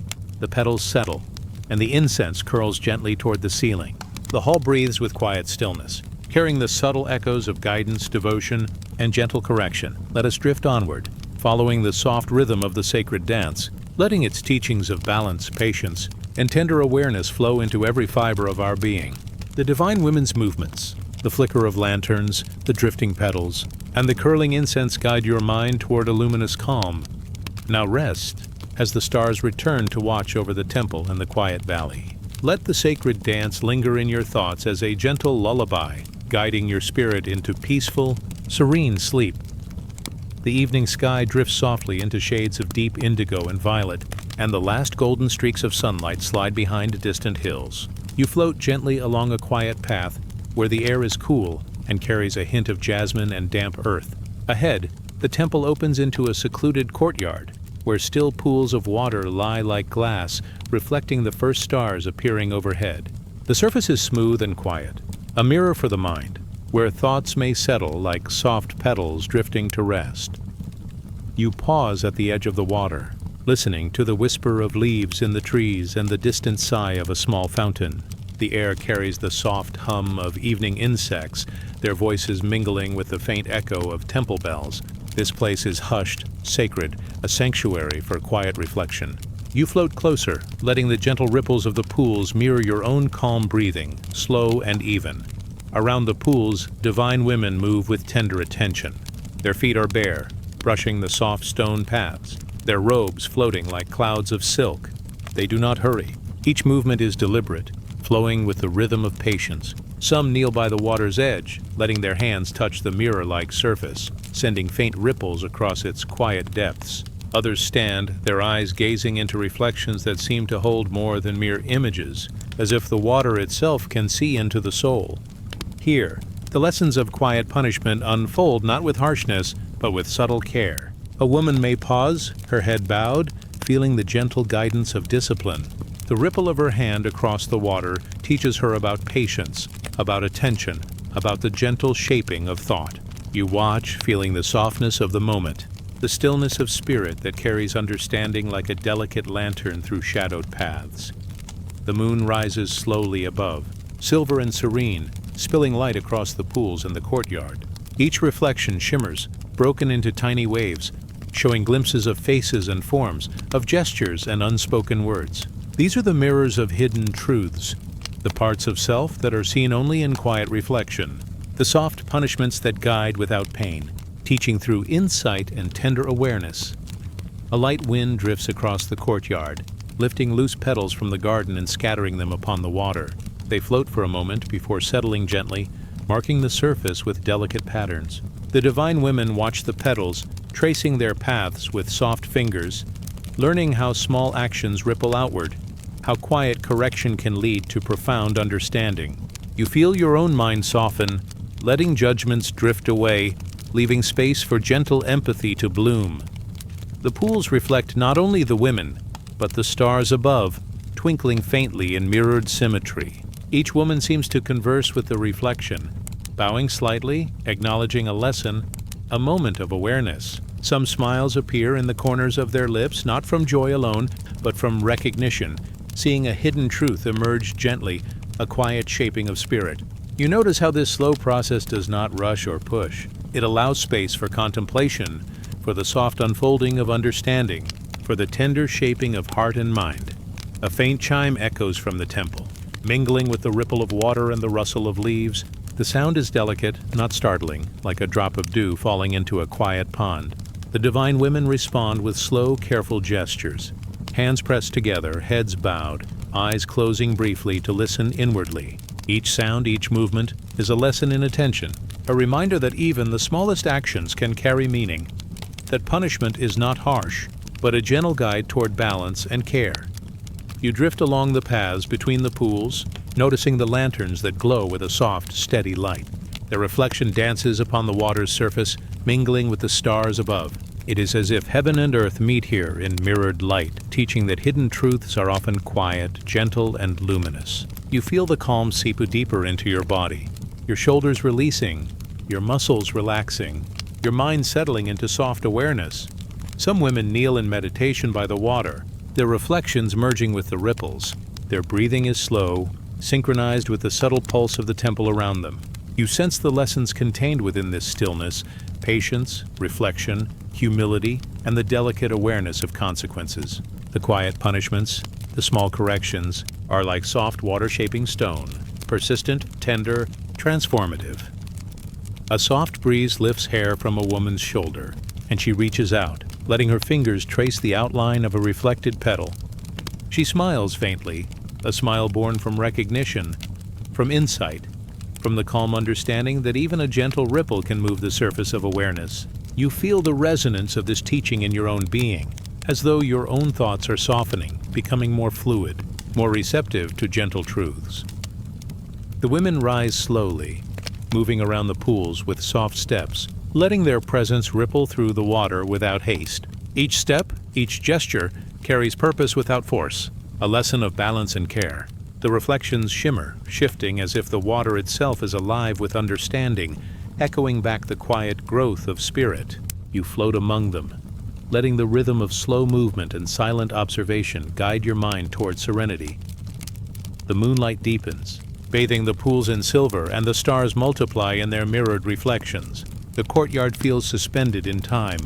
The petals settle, and the incense curls gently toward the ceiling. The hall breathes with quiet stillness, carrying the subtle echoes of guidance, devotion, and gentle correction. Let us drift onward, following the soft rhythm of the sacred dance, letting its teachings of balance, patience, and tender awareness flow into every fiber of our being. The divine women's movements, the flicker of lanterns, the drifting petals, and the curling incense guide your mind toward a luminous calm. Now rest, as the stars return to watch over the temple and the quiet valley. Let the sacred dance linger in your thoughts as a gentle lullaby, guiding your spirit into peaceful, serene sleep. The evening sky drifts softly into shades of deep indigo and violet, and the last golden streaks of sunlight slide behind distant hills. You float gently along a quiet path where the air is cool and carries a hint of jasmine and damp earth. Ahead, the temple opens into a secluded courtyard, where still pools of water lie like glass, reflecting the first stars appearing overhead. The surface is smooth and quiet, a mirror for the mind, where thoughts may settle like soft petals drifting to rest. You pause at the edge of the water, listening to the whisper of leaves in the trees and the distant sigh of a small fountain. The air carries the soft hum of evening insects, their voices mingling with the faint echo of temple bells. This place is hushed, sacred, a sanctuary for quiet reflection. You float closer, letting the gentle ripples of the pools mirror your own calm breathing, slow and even. Around the pools, divine women move with tender attention. Their feet are bare, brushing the soft stone paths, their robes floating like clouds of silk. They do not hurry. Each movement is deliberate, flowing with the rhythm of patience. Some kneel by the water's edge, letting their hands touch the mirror-like surface, sending faint ripples across its quiet depths. Others stand, their eyes gazing into reflections that seem to hold more than mere images, as if the water itself can see into the soul. Here, the lessons of quiet punishment unfold not with harshness, but with subtle care. A woman may pause, her head bowed, feeling the gentle guidance of discipline. The ripple of her hand across the water teaches her about patience, about attention, about the gentle shaping of thought. You watch, feeling the softness of the moment, the stillness of spirit that carries understanding like a delicate lantern through shadowed paths. The moon rises slowly above, silver and serene, spilling light across the pools in the courtyard. Each reflection shimmers, broken into tiny waves, showing glimpses of faces and forms, of gestures and unspoken words. These are the mirrors of hidden truths, the parts of self that are seen only in quiet reflection, the soft punishments that guide without pain, teaching through insight and tender awareness. A light wind drifts across the courtyard, lifting loose petals from the garden and scattering them upon the water. They float for a moment before settling gently, marking the surface with delicate patterns. The divine women watch the petals, tracing their paths with soft fingers, learning how small actions ripple outward, how quiet correction can lead to profound understanding. You feel your own mind soften, letting judgments drift away, leaving space for gentle empathy to bloom. The pools reflect not only the women, but the stars above, twinkling faintly in mirrored symmetry. Each woman seems to converse with the reflection, bowing slightly, acknowledging a lesson, a moment of awareness. Some smiles appear in the corners of their lips, not from joy alone, but from recognition, seeing a hidden truth emerge gently, a quiet shaping of spirit. You notice how this slow process does not rush or push. It allows space for contemplation, for the soft unfolding of understanding, for the tender shaping of heart and mind. A faint chime echoes from the temple, mingling with the ripple of water and the rustle of leaves. The sound is delicate, not startling, like a drop of dew falling into a quiet pond. The divine women respond with slow, careful gestures, hands pressed together, heads bowed, eyes closing briefly to listen inwardly. Each sound, each movement, is a lesson in attention, a reminder that even the smallest actions can carry meaning, that punishment is not harsh, but a gentle guide toward balance and care. You drift along the paths between the pools, noticing the lanterns that glow with a soft, steady light. Their reflection dances upon the water's surface, mingling with the stars above. It is as if heaven and earth meet here in mirrored light, teaching that hidden truths are often quiet, gentle, and luminous. You feel the calm seep deeper into your body, your shoulders releasing, your muscles relaxing, your mind settling into soft awareness. Some women kneel in meditation by the water, their reflections merging with the ripples. Their breathing is slow, synchronized with the subtle pulse of the temple around them. You sense the lessons contained within this stillness: patience, reflection, humility, and the delicate awareness of consequences. The quiet punishments, the small corrections, are like soft water-shaping stone, persistent, tender, transformative. A soft breeze lifts hair from a woman's shoulder, and she reaches out, letting her fingers trace the outline of a reflected petal. She smiles faintly, a smile born from recognition, from insight, from the calm understanding that even a gentle ripple can move the surface of awareness. You feel the resonance of this teaching in your own being, as though your own thoughts are softening, becoming more fluid, more receptive to gentle truths. The women rise slowly, moving around the pools with soft steps, letting their presence ripple through the water without haste. Each step, each gesture, carries purpose without force, a lesson of balance and care. The reflections shimmer, shifting as if the water itself is alive with understanding, echoing back the quiet growth of spirit. You float among them, letting the rhythm of slow movement and silent observation guide your mind toward serenity. The moonlight deepens, bathing the pools in silver, and the stars multiply in their mirrored reflections. The courtyard feels suspended in time,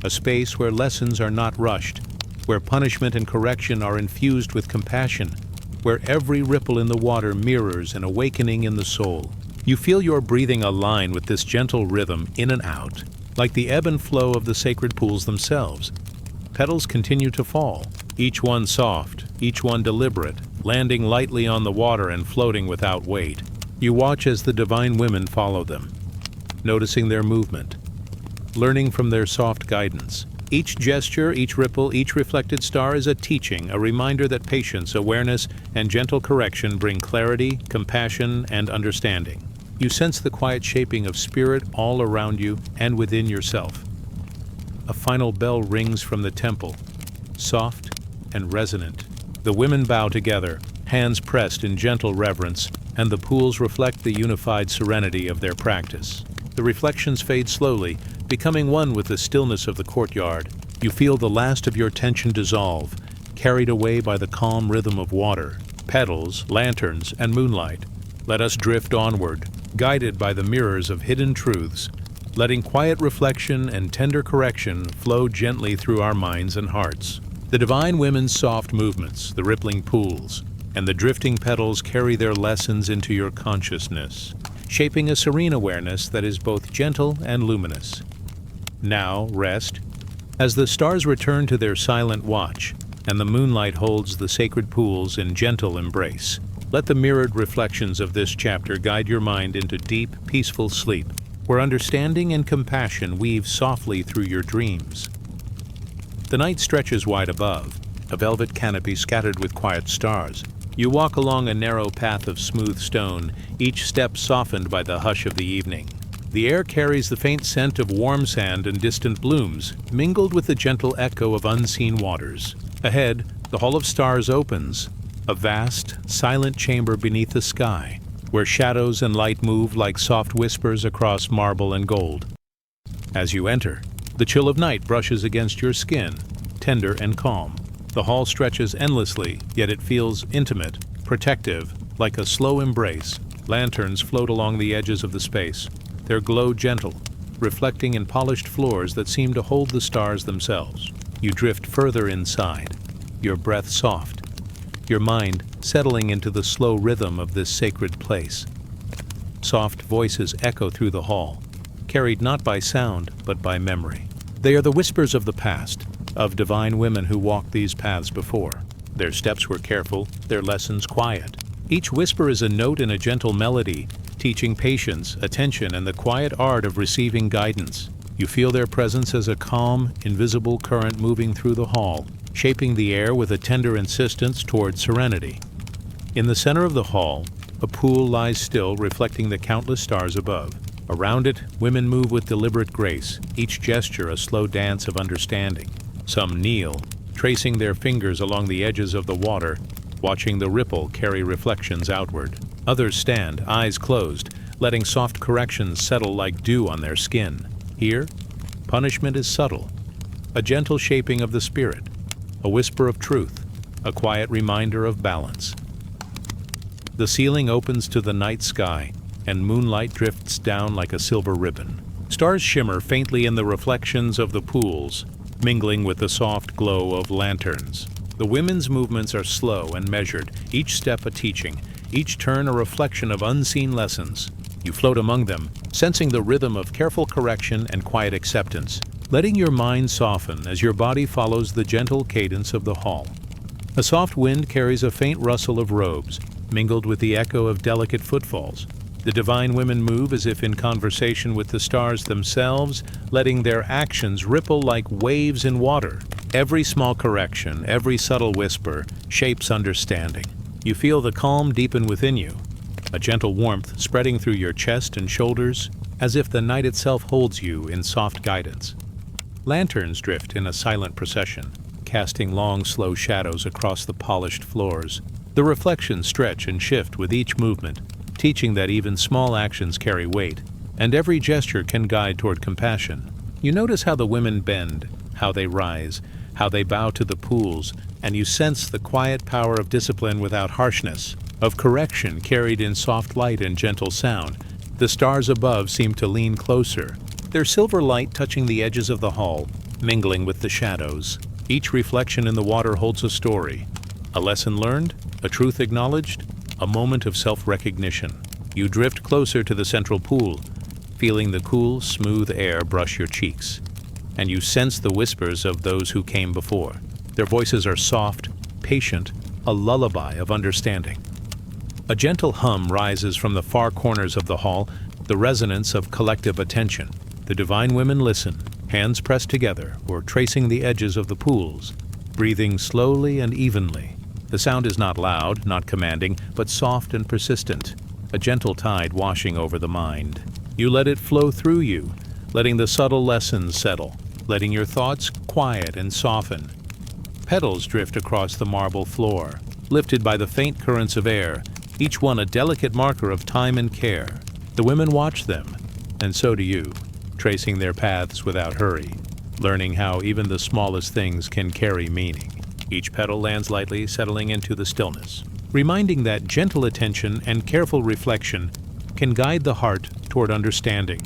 a space where lessons are not rushed, where punishment and correction are infused with compassion, where every ripple in the water mirrors an awakening in the soul. You feel your breathing align with this gentle rhythm in and out, like the ebb and flow of the sacred pools themselves. Petals continue to fall, each one soft, each one deliberate, landing lightly on the water and floating without weight. You watch as the divine women follow them, noticing their movement, learning from their soft guidance. Each gesture, each ripple, each reflected star is a teaching, a reminder that patience, awareness, and gentle correction bring clarity, compassion, and understanding. You sense the quiet shaping of spirit all around you and within yourself. A final bell rings from the temple, soft and resonant. The women bow together, hands pressed in gentle reverence, and the pools reflect the unified serenity of their practice. The reflections fade slowly, becoming one with the stillness of the courtyard. You feel the last of your tension dissolve, carried away by the calm rhythm of water, petals, lanterns, and moonlight. Let us drift onward, guided by the mirrors of hidden truths, letting quiet reflection and tender correction flow gently through our minds and hearts. The divine women's soft movements, the rippling pools, and the drifting petals carry their lessons into your consciousness, shaping a serene awareness that is both gentle and luminous. Now rest, as the stars return to their silent watch, and the moonlight holds the sacred pools in gentle embrace. Let the mirrored reflections of this chapter guide your mind into deep, peaceful sleep, where understanding and compassion weave softly through your dreams. The night stretches wide above, a velvet canopy scattered with quiet stars. You walk along a narrow path of smooth stone, each step softened by the hush of the evening. The air carries the faint scent of warm sand and distant blooms, mingled with the gentle echo of unseen waters. Ahead, the Hall of Stars opens, a vast, silent chamber beneath the sky, where shadows and light move like soft whispers across marble and gold. As you enter, the chill of night brushes against your skin, tender and calm. The hall stretches endlessly, yet it feels intimate, protective, like a slow embrace. Lanterns float along the edges of the space, their glow gentle, reflecting in polished floors that seem to hold the stars themselves. You drift further inside, your breath soft, your mind settling into the slow rhythm of this sacred place. Soft voices echo through the hall, carried not by sound, but by memory. They are the whispers of the past, of divine women who walked these paths before. Their steps were careful, their lessons quiet. Each whisper is a note in a gentle melody, teaching patience, attention, and the quiet art of receiving guidance. You feel their presence as a calm, invisible current moving through the hall, shaping the air with a tender insistence toward serenity. In the center of the hall, a pool lies still, reflecting the countless stars above. Around it, women move with deliberate grace, each gesture a slow dance of understanding. Some kneel, tracing their fingers along the edges of the water, watching the ripple carry reflections outward. Others stand, eyes closed, letting soft corrections settle like dew on their skin. Here, punishment is subtle, a gentle shaping of the spirit, a whisper of truth, a quiet reminder of balance. The ceiling opens to the night sky, and moonlight drifts down like a silver ribbon. Stars shimmer faintly in the reflections of the pools, mingling with the soft glow of lanterns. The women's movements are slow and measured, each step a teaching, each turn a reflection of unseen lessons. You float among them, sensing the rhythm of careful correction and quiet acceptance, letting your mind soften as your body follows the gentle cadence of the hall. A soft wind carries a faint rustle of robes, mingled with the echo of delicate footfalls. The divine women move as if in conversation with the stars themselves, letting their actions ripple like waves in water. Every small correction, every subtle whisper, shapes understanding. You feel the calm deepen within you, a gentle warmth spreading through your chest and shoulders, as if the night itself holds you in soft guidance. Lanterns drift in a silent procession, casting long, slow shadows across the polished floors. The reflections stretch and shift with each movement, teaching that even small actions carry weight, and every gesture can guide toward compassion. You notice how the women bend, how they rise, how they bow to the pools, and you sense the quiet power of discipline without harshness, of correction carried in soft light and gentle sound. The stars above seem to lean closer, their silver light touching the edges of the hall, mingling with the shadows. Each reflection in the water holds a story, a lesson learned, a truth acknowledged, a moment of self-recognition. You drift closer to the central pool, feeling the cool, smooth air brush your cheeks, and you sense the whispers of those who came before. Their voices are soft, patient, a lullaby of understanding. A gentle hum rises from the far corners of the hall, the resonance of collective attention. The divine women listen, hands pressed together or tracing the edges of the pools, breathing slowly and evenly. The sound is not loud, not commanding, but soft and persistent, a gentle tide washing over the mind. You let it flow through you, letting the subtle lessons settle, letting your thoughts quiet and soften. Petals drift across the marble floor, lifted by the faint currents of air, each one a delicate marker of time and care. The women watch them, and so do you, tracing their paths without hurry, learning how even the smallest things can carry meaning. Each petal lands lightly, settling into the stillness, reminding that gentle attention and careful reflection can guide the heart toward understanding.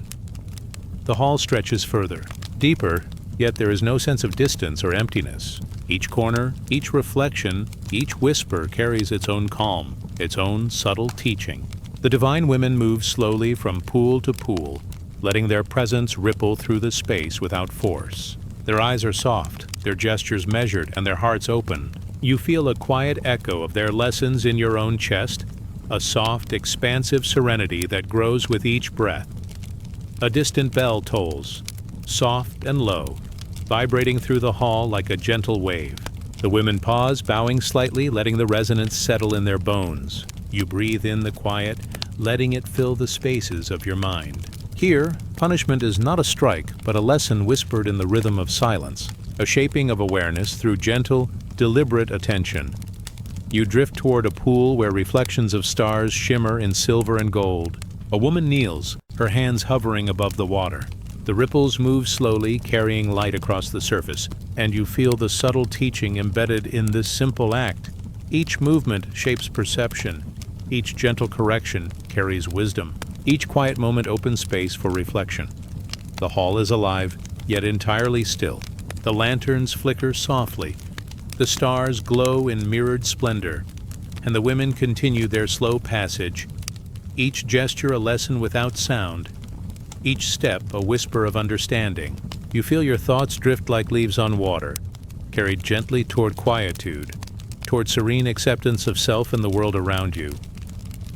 The hall stretches further, deeper, yet there is no sense of distance or emptiness. Each corner, each reflection, each whisper carries its own calm, its own subtle teaching. The divine women move slowly from pool to pool, letting their presence ripple through the space without force. Their eyes are soft, their gestures measured, and their hearts open. You feel a quiet echo of their lessons in your own chest, a soft, expansive serenity that grows with each breath. A distant bell tolls, soft and low, vibrating through the hall like a gentle wave. The women pause, bowing slightly, letting the resonance settle in their bones. You breathe in the quiet, letting it fill the spaces of your mind. Here, punishment is not a strike, but a lesson whispered in the rhythm of silence, a shaping of awareness through gentle, deliberate attention. You drift toward a pool where reflections of stars shimmer in silver and gold. A woman kneels, her hands hovering above the water. The ripples move slowly, carrying light across the surface, and you feel the subtle teaching embedded in this simple act. Each movement shapes perception. Each gentle correction carries wisdom. Each quiet moment opens space for reflection. The hall is alive, yet entirely still. The lanterns flicker softly. The stars glow in mirrored splendor, and the women continue their slow passage. Each gesture a lesson without sound. Each step a whisper of understanding. You feel your thoughts drift like leaves on water, carried gently toward quietude, toward serene acceptance of self and the world around you.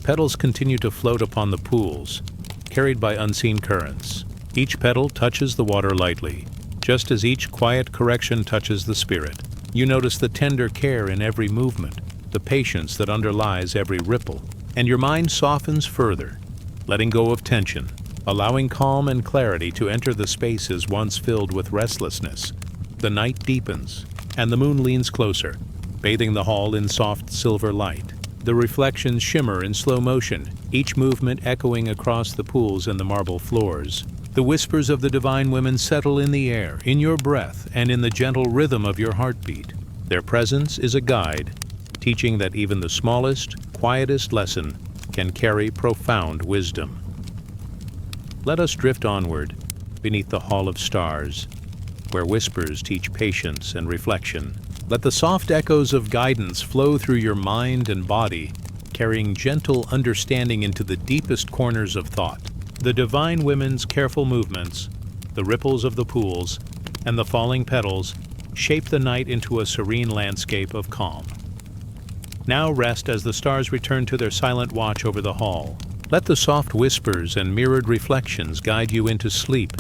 Petals continue to float upon the pools, carried by unseen currents. Each petal touches the water lightly, just as each quiet correction touches the spirit. You notice the tender care in every movement, the patience that underlies every ripple, and your mind softens further, letting go of tension, allowing calm and clarity to enter the spaces once filled with restlessness. The night deepens, and the moon leans closer, bathing the hall in soft silver light. The reflections shimmer in slow motion, each movement echoing across the pools and the marble floors. The whispers of the divine women settle in the air, in your breath, and in the gentle rhythm of your heartbeat. Their presence is a guide, teaching that even the smallest, quietest lesson can carry profound wisdom. Let us drift onward, beneath the hall of stars, where whispers teach patience and reflection. Let the soft echoes of guidance flow through your mind and body, carrying gentle understanding into the deepest corners of thought. The divine women's careful movements, the ripples of the pools, and the falling petals shape the night into a serene landscape of calm. Now rest as the stars return to their silent watch over the hall. Let the soft whispers and mirrored reflections guide you into sleep,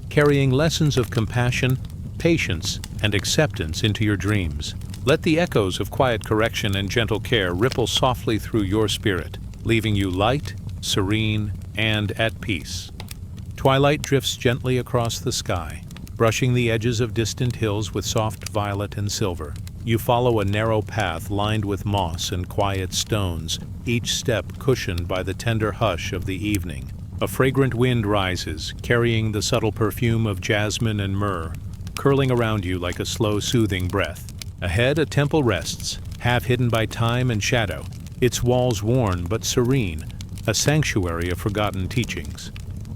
carrying lessons of compassion, patience, and acceptance into your dreams. Let the echoes of quiet correction and gentle care ripple softly through your spirit, leaving you light, serene, and at peace. Twilight drifts gently across the sky, brushing the edges of distant hills with soft violet and silver. You follow a narrow path lined with moss and quiet stones, each step cushioned by the tender hush of the evening. A fragrant wind rises, carrying the subtle perfume of jasmine and myrrh, curling around you like a slow, soothing breath. Ahead, a temple rests, half hidden by time and shadow, its walls worn but serene, a sanctuary of forgotten teachings.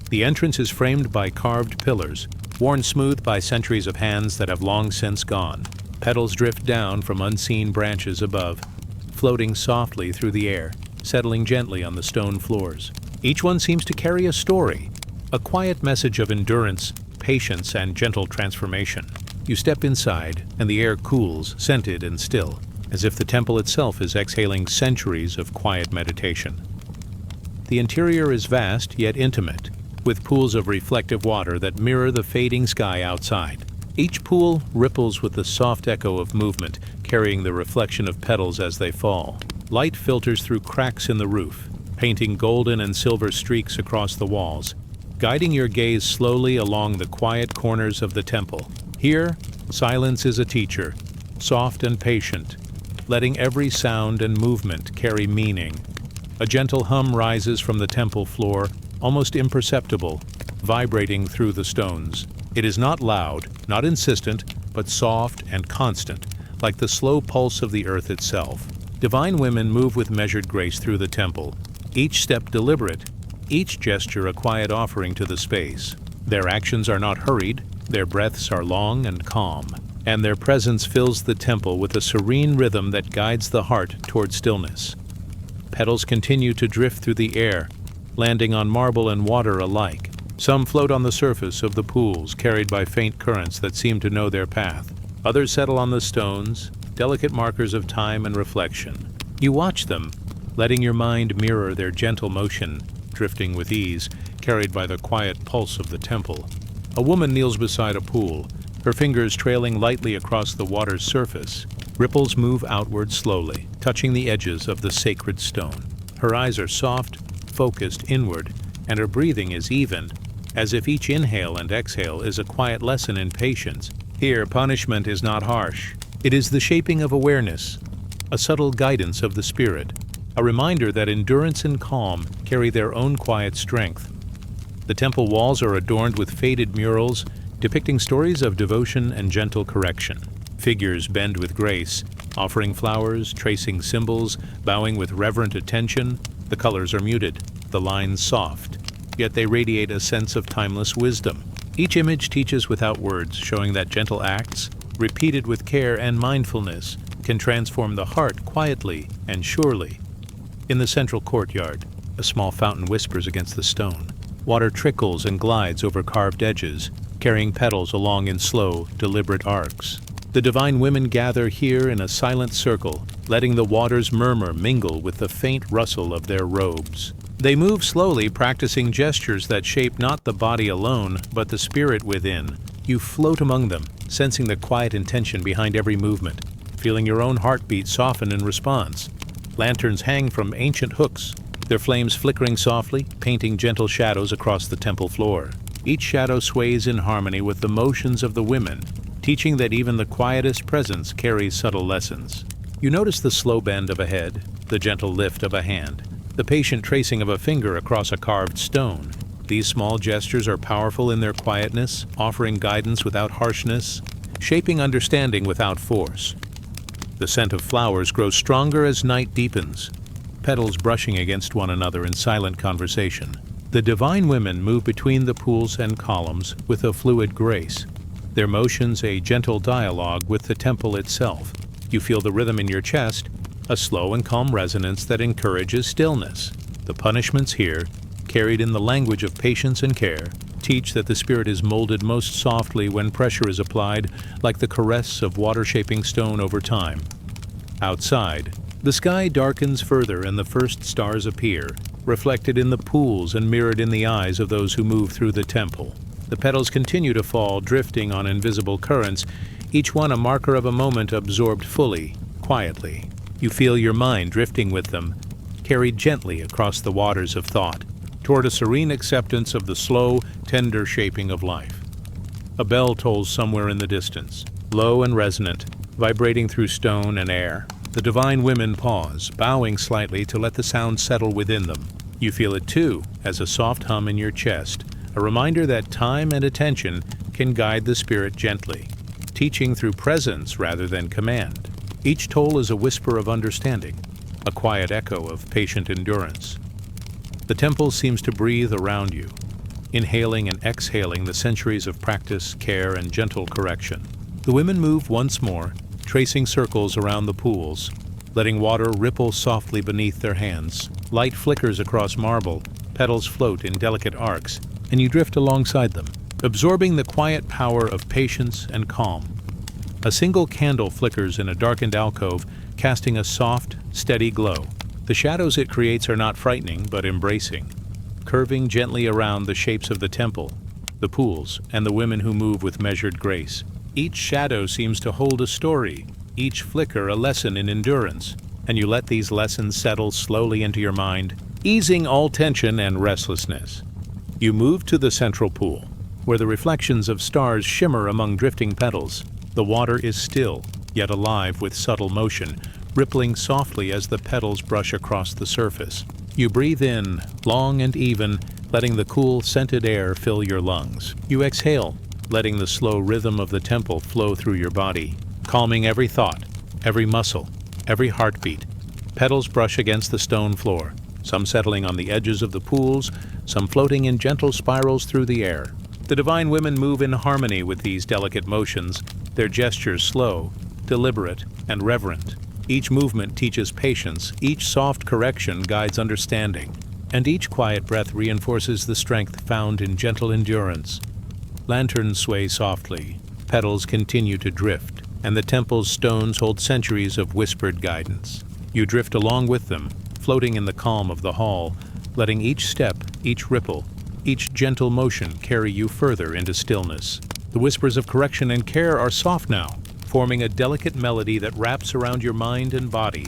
The entrance is framed by carved pillars, worn smooth by centuries of hands that have long since gone. Petals drift down from unseen branches above, floating softly through the air, settling gently on the stone floors. Each one seems to carry a story, a quiet message of endurance, patience, and gentle transformation. You step inside, and the air cools, scented and still, as if the temple itself is exhaling centuries of quiet meditation. The interior is vast yet intimate, with pools of reflective water that mirror the fading sky outside. Each pool ripples with the soft echo of movement, carrying the reflection of petals as they fall. Light filters through cracks in the roof, painting golden and silver streaks across the walls, guiding your gaze slowly along the quiet corners of the temple. Here, silence is a teacher, soft and patient, letting every sound and movement carry meaning. A gentle hum rises from the temple floor, almost imperceptible, vibrating through the stones. It is not loud, not insistent, but soft and constant, like the slow pulse of the earth itself. Divine women move with measured grace through the temple, each step deliberate, each gesture a quiet offering to the space. Their actions are not hurried, their breaths are long and calm, and their presence fills the temple with a serene rhythm that guides the heart toward stillness. Petals continue to drift through the air, landing on marble and water alike. Some float on the surface of the pools, carried by faint currents that seem to know their path. Others settle on the stones, delicate markers of time and reflection. You watch them, letting your mind mirror their gentle motion, drifting with ease, carried by the quiet pulse of the temple. A woman kneels beside a pool, her fingers trailing lightly across the water's surface. Ripples move outward slowly, touching the edges of the sacred stone. Her eyes are soft, focused inward, and her breathing is even, as if each inhale and exhale is a quiet lesson in patience. Here, punishment is not harsh. It is the shaping of awareness, a subtle guidance of the spirit, a reminder that endurance and calm carry their own quiet strength. The temple walls are adorned with faded murals depicting stories of devotion and gentle correction. Figures bend with grace, offering flowers, tracing symbols, bowing with reverent attention. The colors are muted, the lines soft, yet they radiate a sense of timeless wisdom. Each image teaches without words, showing that gentle acts, repeated with care and mindfulness, can transform the heart quietly and surely. In the central courtyard, a small fountain whispers against the stone. Water trickles and glides over carved edges, carrying petals along in slow, deliberate arcs. The divine women gather here in a silent circle, letting the water's murmur mingle with the faint rustle of their robes. They move slowly, practicing gestures that shape not the body alone, but the spirit within. You float among them, sensing the quiet intention behind every movement, feeling your own heartbeat soften in response. Lanterns hang from ancient hooks, their flames flickering softly, painting gentle shadows across the temple floor. Each shadow sways in harmony with the motions of the women, teaching that even the quietest presence carries subtle lessons. You notice the slow bend of a head, the gentle lift of a hand, the patient tracing of a finger across a carved stone. These small gestures are powerful in their quietness, offering guidance without harshness, shaping understanding without force. The scent of flowers grows stronger as night deepens, petals brushing against one another in silent conversation. The divine women move between the pools and columns with a fluid grace, their motions a gentle dialogue with the temple itself. You feel the rhythm in your chest, a slow and calm resonance that encourages stillness. The punishments here, carried in the language of patience and care, teach that the spirit is molded most softly when pressure is applied, like the caress of water-shaping stone over time. Outside, the sky darkens further and the first stars appear, reflected in the pools and mirrored in the eyes of those who move through the temple. The petals continue to fall, drifting on invisible currents, each one a marker of a moment absorbed fully, quietly. You feel your mind drifting with them, carried gently across the waters of thought, toward a serene acceptance of the slow, tender shaping of life. A bell tolls somewhere in the distance, low and resonant, vibrating through stone and air. The divine women pause, bowing slightly to let the sound settle within them. You feel it too, as a soft hum in your chest, a reminder that time and attention can guide the spirit gently, teaching through presence rather than command. Each toll is a whisper of understanding, a quiet echo of patient endurance. The temple seems to breathe around you, inhaling and exhaling the centuries of practice, care, and gentle correction. The women move once more, tracing circles around the pools, letting water ripple softly beneath their hands. Light flickers across marble, petals float in delicate arcs, and you drift alongside them, absorbing the quiet power of patience and calm. A single candle flickers in a darkened alcove, casting a soft, steady glow. The shadows it creates are not frightening, but embracing, curving gently around the shapes of the temple, the pools, and the women who move with measured grace. Each shadow seems to hold a story, each flicker a lesson in endurance, and you let these lessons settle slowly into your mind, easing all tension and restlessness. You move to the central pool, where the reflections of stars shimmer among drifting petals. The water is still, yet alive with subtle motion, rippling softly as the petals brush across the surface. You breathe in, long and even, letting the cool, scented air fill your lungs. You exhale, letting the slow rhythm of the temple flow through your body, calming every thought, every muscle, every heartbeat. Petals brush against the stone floor, some settling on the edges of the pools, some floating in gentle spirals through the air. The divine women move in harmony with these delicate motions, their gestures slow, deliberate, and reverent. Each movement teaches patience, each soft correction guides understanding, and each quiet breath reinforces the strength found in gentle endurance. Lanterns sway softly, petals continue to drift, and the temple's stones hold centuries of whispered guidance. You drift along with them, floating in the calm of the hall, letting each step, each ripple, each gentle motion carry you further into stillness. The whispers of correction and care are soft now, forming a delicate melody that wraps around your mind and body.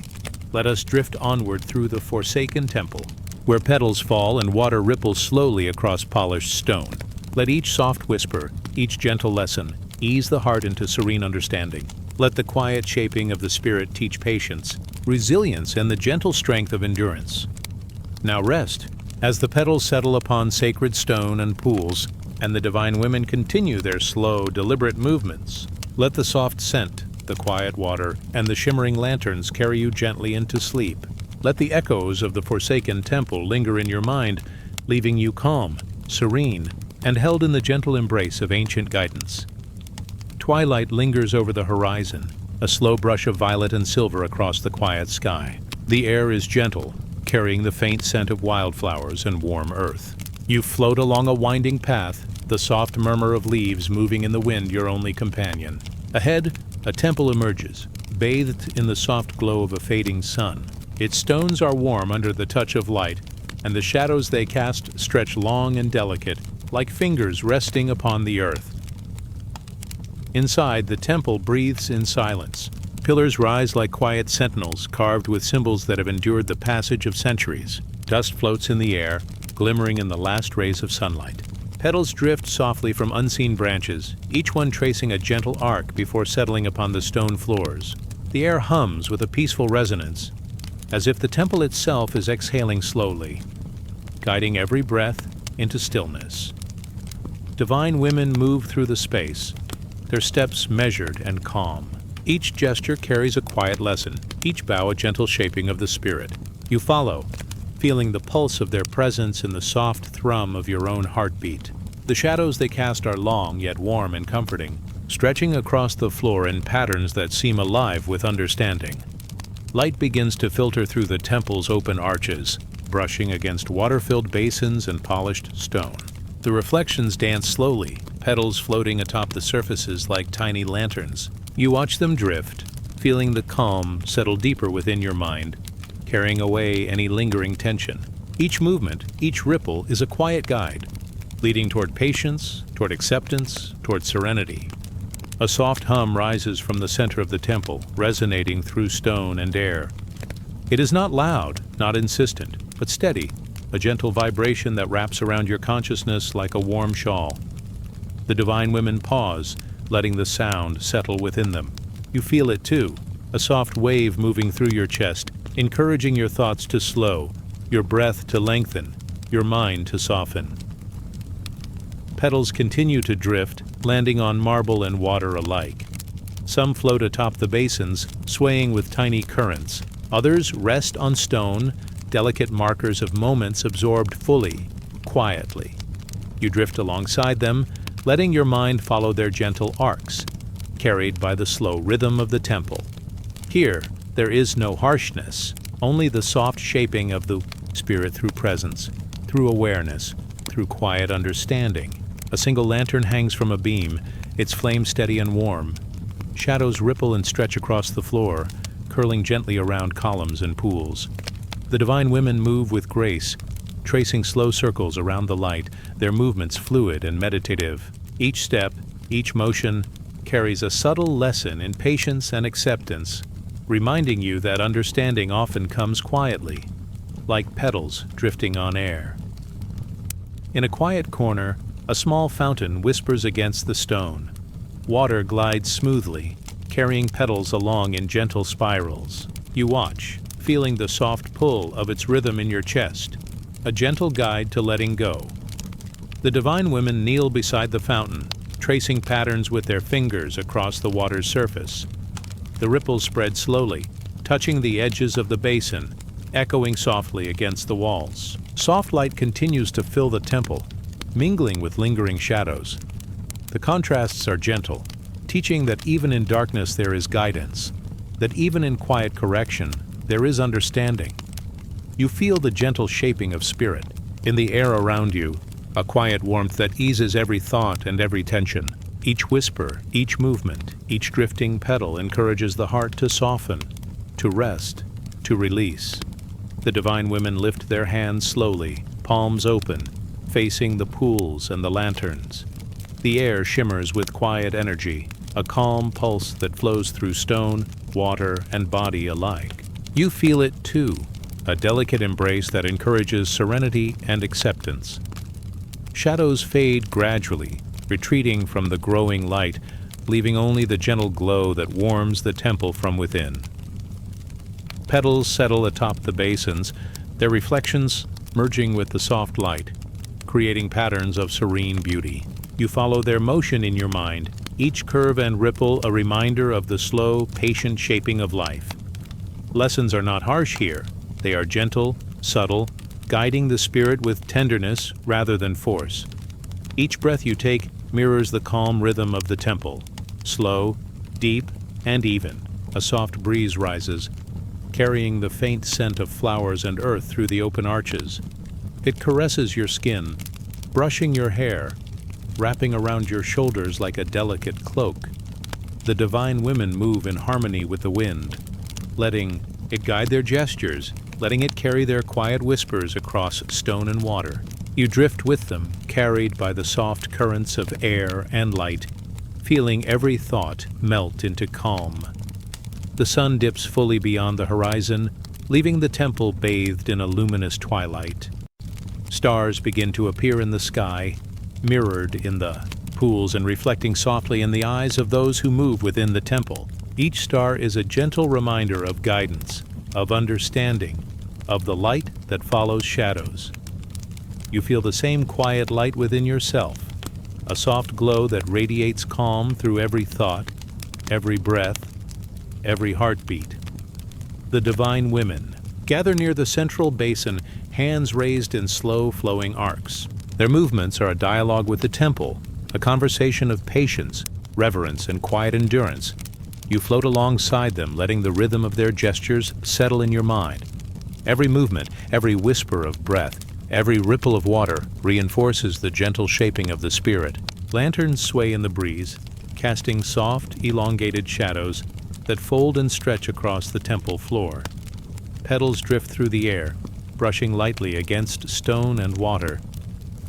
Let us drift onward through the forsaken temple, where petals fall and water ripples slowly across polished stone. Let each soft whisper, each gentle lesson, ease the heart into serene understanding. Let the quiet shaping of the spirit teach patience, resilience, and the gentle strength of endurance. Now rest, as the petals settle upon sacred stone and pools, and the divine women continue their slow, deliberate movements. Let the soft scent, the quiet water, and the shimmering lanterns carry you gently into sleep. Let the echoes of the forsaken temple linger in your mind, leaving you calm, serene, and held in the gentle embrace of ancient guidance. Twilight lingers over the horizon, a slow brush of violet and silver across the quiet sky. The air is gentle, carrying the faint scent of wildflowers and warm earth. You float along a winding path, the soft murmur of leaves moving in the wind your only companion. Ahead, a temple emerges, bathed in the soft glow of a fading sun. Its stones are warm under the touch of light, and the shadows they cast stretch long and delicate, like fingers resting upon the earth. Inside, the temple breathes in silence. Pillars rise like quiet sentinels, carved with symbols that have endured the passage of centuries. Dust floats in the air, glimmering in the last rays of sunlight. Petals drift softly from unseen branches, each one tracing a gentle arc before settling upon the stone floors. The air hums with a peaceful resonance, as if the temple itself is exhaling slowly, guiding every breath into stillness. Divine women move through the space, their steps measured and calm. Each gesture carries a quiet lesson, each bow a gentle shaping of the spirit. You follow, feeling the pulse of their presence in the soft thrum of your own heartbeat. The shadows they cast are long yet warm and comforting, stretching across the floor in patterns that seem alive with understanding. Light begins to filter through the temple's open arches, brushing against water-filled basins and polished stone. The reflections dance slowly, petals floating atop the surfaces like tiny lanterns. You watch them drift, feeling the calm settle deeper within your mind, carrying away any lingering tension. Each movement, each ripple is a quiet guide, leading toward patience, toward acceptance, toward serenity. A soft hum rises from the center of the temple, resonating through stone and air. It is not loud, not insistent, but steady, a gentle vibration that wraps around your consciousness like a warm shawl. The divine women pause, letting the sound settle within them. You feel it too, a soft wave moving through your chest, encouraging your thoughts to slow, your breath to lengthen, your mind to soften. Petals continue to drift, landing on marble and water alike. Some float atop the basins, swaying with tiny currents. Others rest on stone, delicate markers of moments absorbed fully, quietly. You drift alongside them, letting your mind follow their gentle arcs, carried by the slow rhythm of the temple. Here, there is no harshness, only the soft shaping of the spirit through presence, through awareness, through quiet understanding. A single lantern hangs from a beam, its flame steady and warm. Shadows ripple and stretch across the floor, curling gently around columns and pools. The divine women move with grace, tracing slow circles around the light, their movements fluid and meditative. Each step, each motion, carries a subtle lesson in patience and acceptance, reminding you that understanding often comes quietly, like petals drifting on air. In a quiet corner, a small fountain whispers against the stone. Water glides smoothly, carrying petals along in gentle spirals. You watch, feeling the soft pull of its rhythm in your chest, a gentle guide to letting go. The divine women kneel beside the fountain, tracing patterns with their fingers across the water's surface. The ripples spread slowly, touching the edges of the basin, echoing softly against the walls. Soft light continues to fill the temple, mingling with lingering shadows. The contrasts are gentle, teaching that even in darkness there is guidance, that even in quiet correction there is understanding. You feel the gentle shaping of spirit. In the air around you, a quiet warmth that eases every thought and every tension. Each whisper, each movement, each drifting petal encourages the heart to soften, to rest, to release. The divine women lift their hands slowly, palms open, facing the pools and the lanterns. The air shimmers with quiet energy, a calm pulse that flows through stone, water, and body alike. You feel it too, a delicate embrace that encourages serenity and acceptance. Shadows fade gradually, retreating from the growing light, leaving only the gentle glow that warms the temple from within. Petals settle atop the basins, their reflections merging with the soft light, creating patterns of serene beauty. You follow their motion in your mind, each curve and ripple a reminder of the slow, patient shaping of life. Lessons are not harsh here. They are gentle, subtle, guiding the spirit with tenderness rather than force. Each breath you take mirrors the calm rhythm of the temple. Slow, deep, and even, a soft breeze rises, carrying the faint scent of flowers and earth through the open arches. It caresses your skin, brushing your hair, wrapping around your shoulders like a delicate cloak. The divine women move in harmony with the wind, letting it guide their gestures, letting it carry their quiet whispers across stone and water. You drift with them, carried by the soft currents of air and light, feeling every thought melt into calm. The sun dips fully beyond the horizon, leaving the temple bathed in a luminous twilight. Stars begin to appear in the sky, mirrored in the pools and reflecting softly in the eyes of those who move within the temple. Each star is a gentle reminder of guidance, of understanding, of the light that follows shadows. You feel the same quiet light within yourself, a soft glow that radiates calm through every thought, every breath, every heartbeat. The divine women gather near the central basin, hands raised in slow flowing arcs. Their movements are a dialogue with the temple, a conversation of patience, reverence, and quiet endurance. You float alongside them, letting the rhythm of their gestures settle in your mind. Every movement, every whisper of breath, every ripple of water reinforces the gentle shaping of the spirit. Lanterns sway in the breeze, casting soft, elongated shadows that fold and stretch across the temple floor. Petals drift through the air, brushing lightly against stone and water.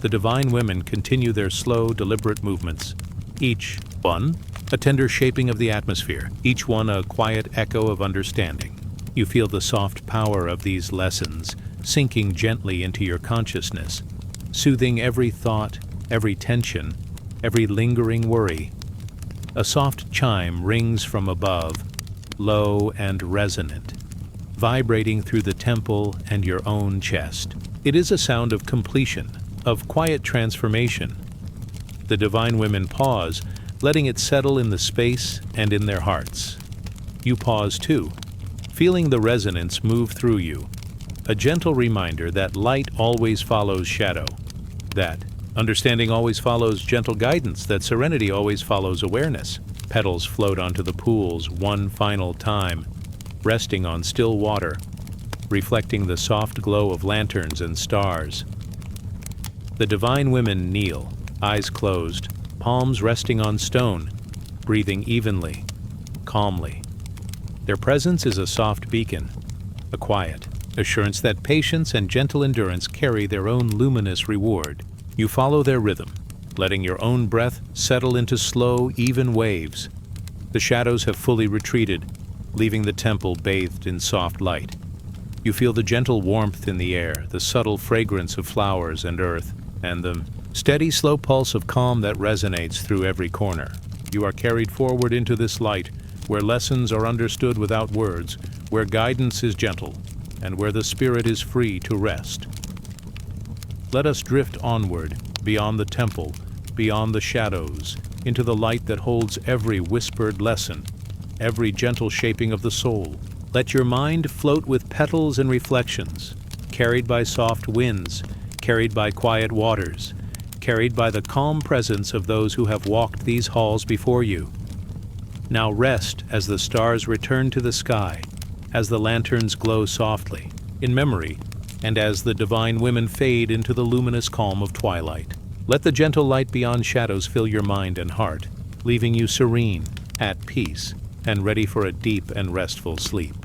The divine women continue their slow, deliberate movements, each one a tender shaping of the atmosphere, each one a quiet echo of understanding. You feel the soft power of these lessons sinking gently into your consciousness, soothing every thought, every tension, every lingering worry. A soft chime rings from above, low and resonant, vibrating through the temple and your own chest. It is a sound of completion, of quiet transformation. The divine women pause, letting it settle in the space and in their hearts. You pause too, feeling the resonance move through you, a gentle reminder that light always follows shadow, that understanding always follows gentle guidance, that serenity always follows awareness. Petals float onto the pools one final time, resting on still water, reflecting the soft glow of lanterns and stars. The divine women kneel, eyes closed, palms resting on stone, breathing evenly, calmly. Their presence is a soft beacon, a quiet assurance that patience and gentle endurance carry their own luminous reward. You follow their rhythm, letting your own breath settle into slow, even waves. The shadows have fully retreated, leaving the temple bathed in soft light. You feel the gentle warmth in the air, the subtle fragrance of flowers and earth, and the steady, slow pulse of calm that resonates through every corner. You are carried forward into this light, where lessons are understood without words, where guidance is gentle, and where the spirit is free to rest. Let us drift onward, beyond the temple, beyond the shadows, into the light that holds every whispered lesson, every gentle shaping of the soul. Let your mind float with petals and reflections, carried by soft winds, carried by quiet waters, carried by the calm presence of those who have walked these halls before you. Now rest as the stars return to the sky, as the lanterns glow softly, in memory, and as the divine women fade into the luminous calm of twilight. Let the gentle light beyond shadows fill your mind and heart, leaving you serene, at peace, and ready for a deep and restful sleep.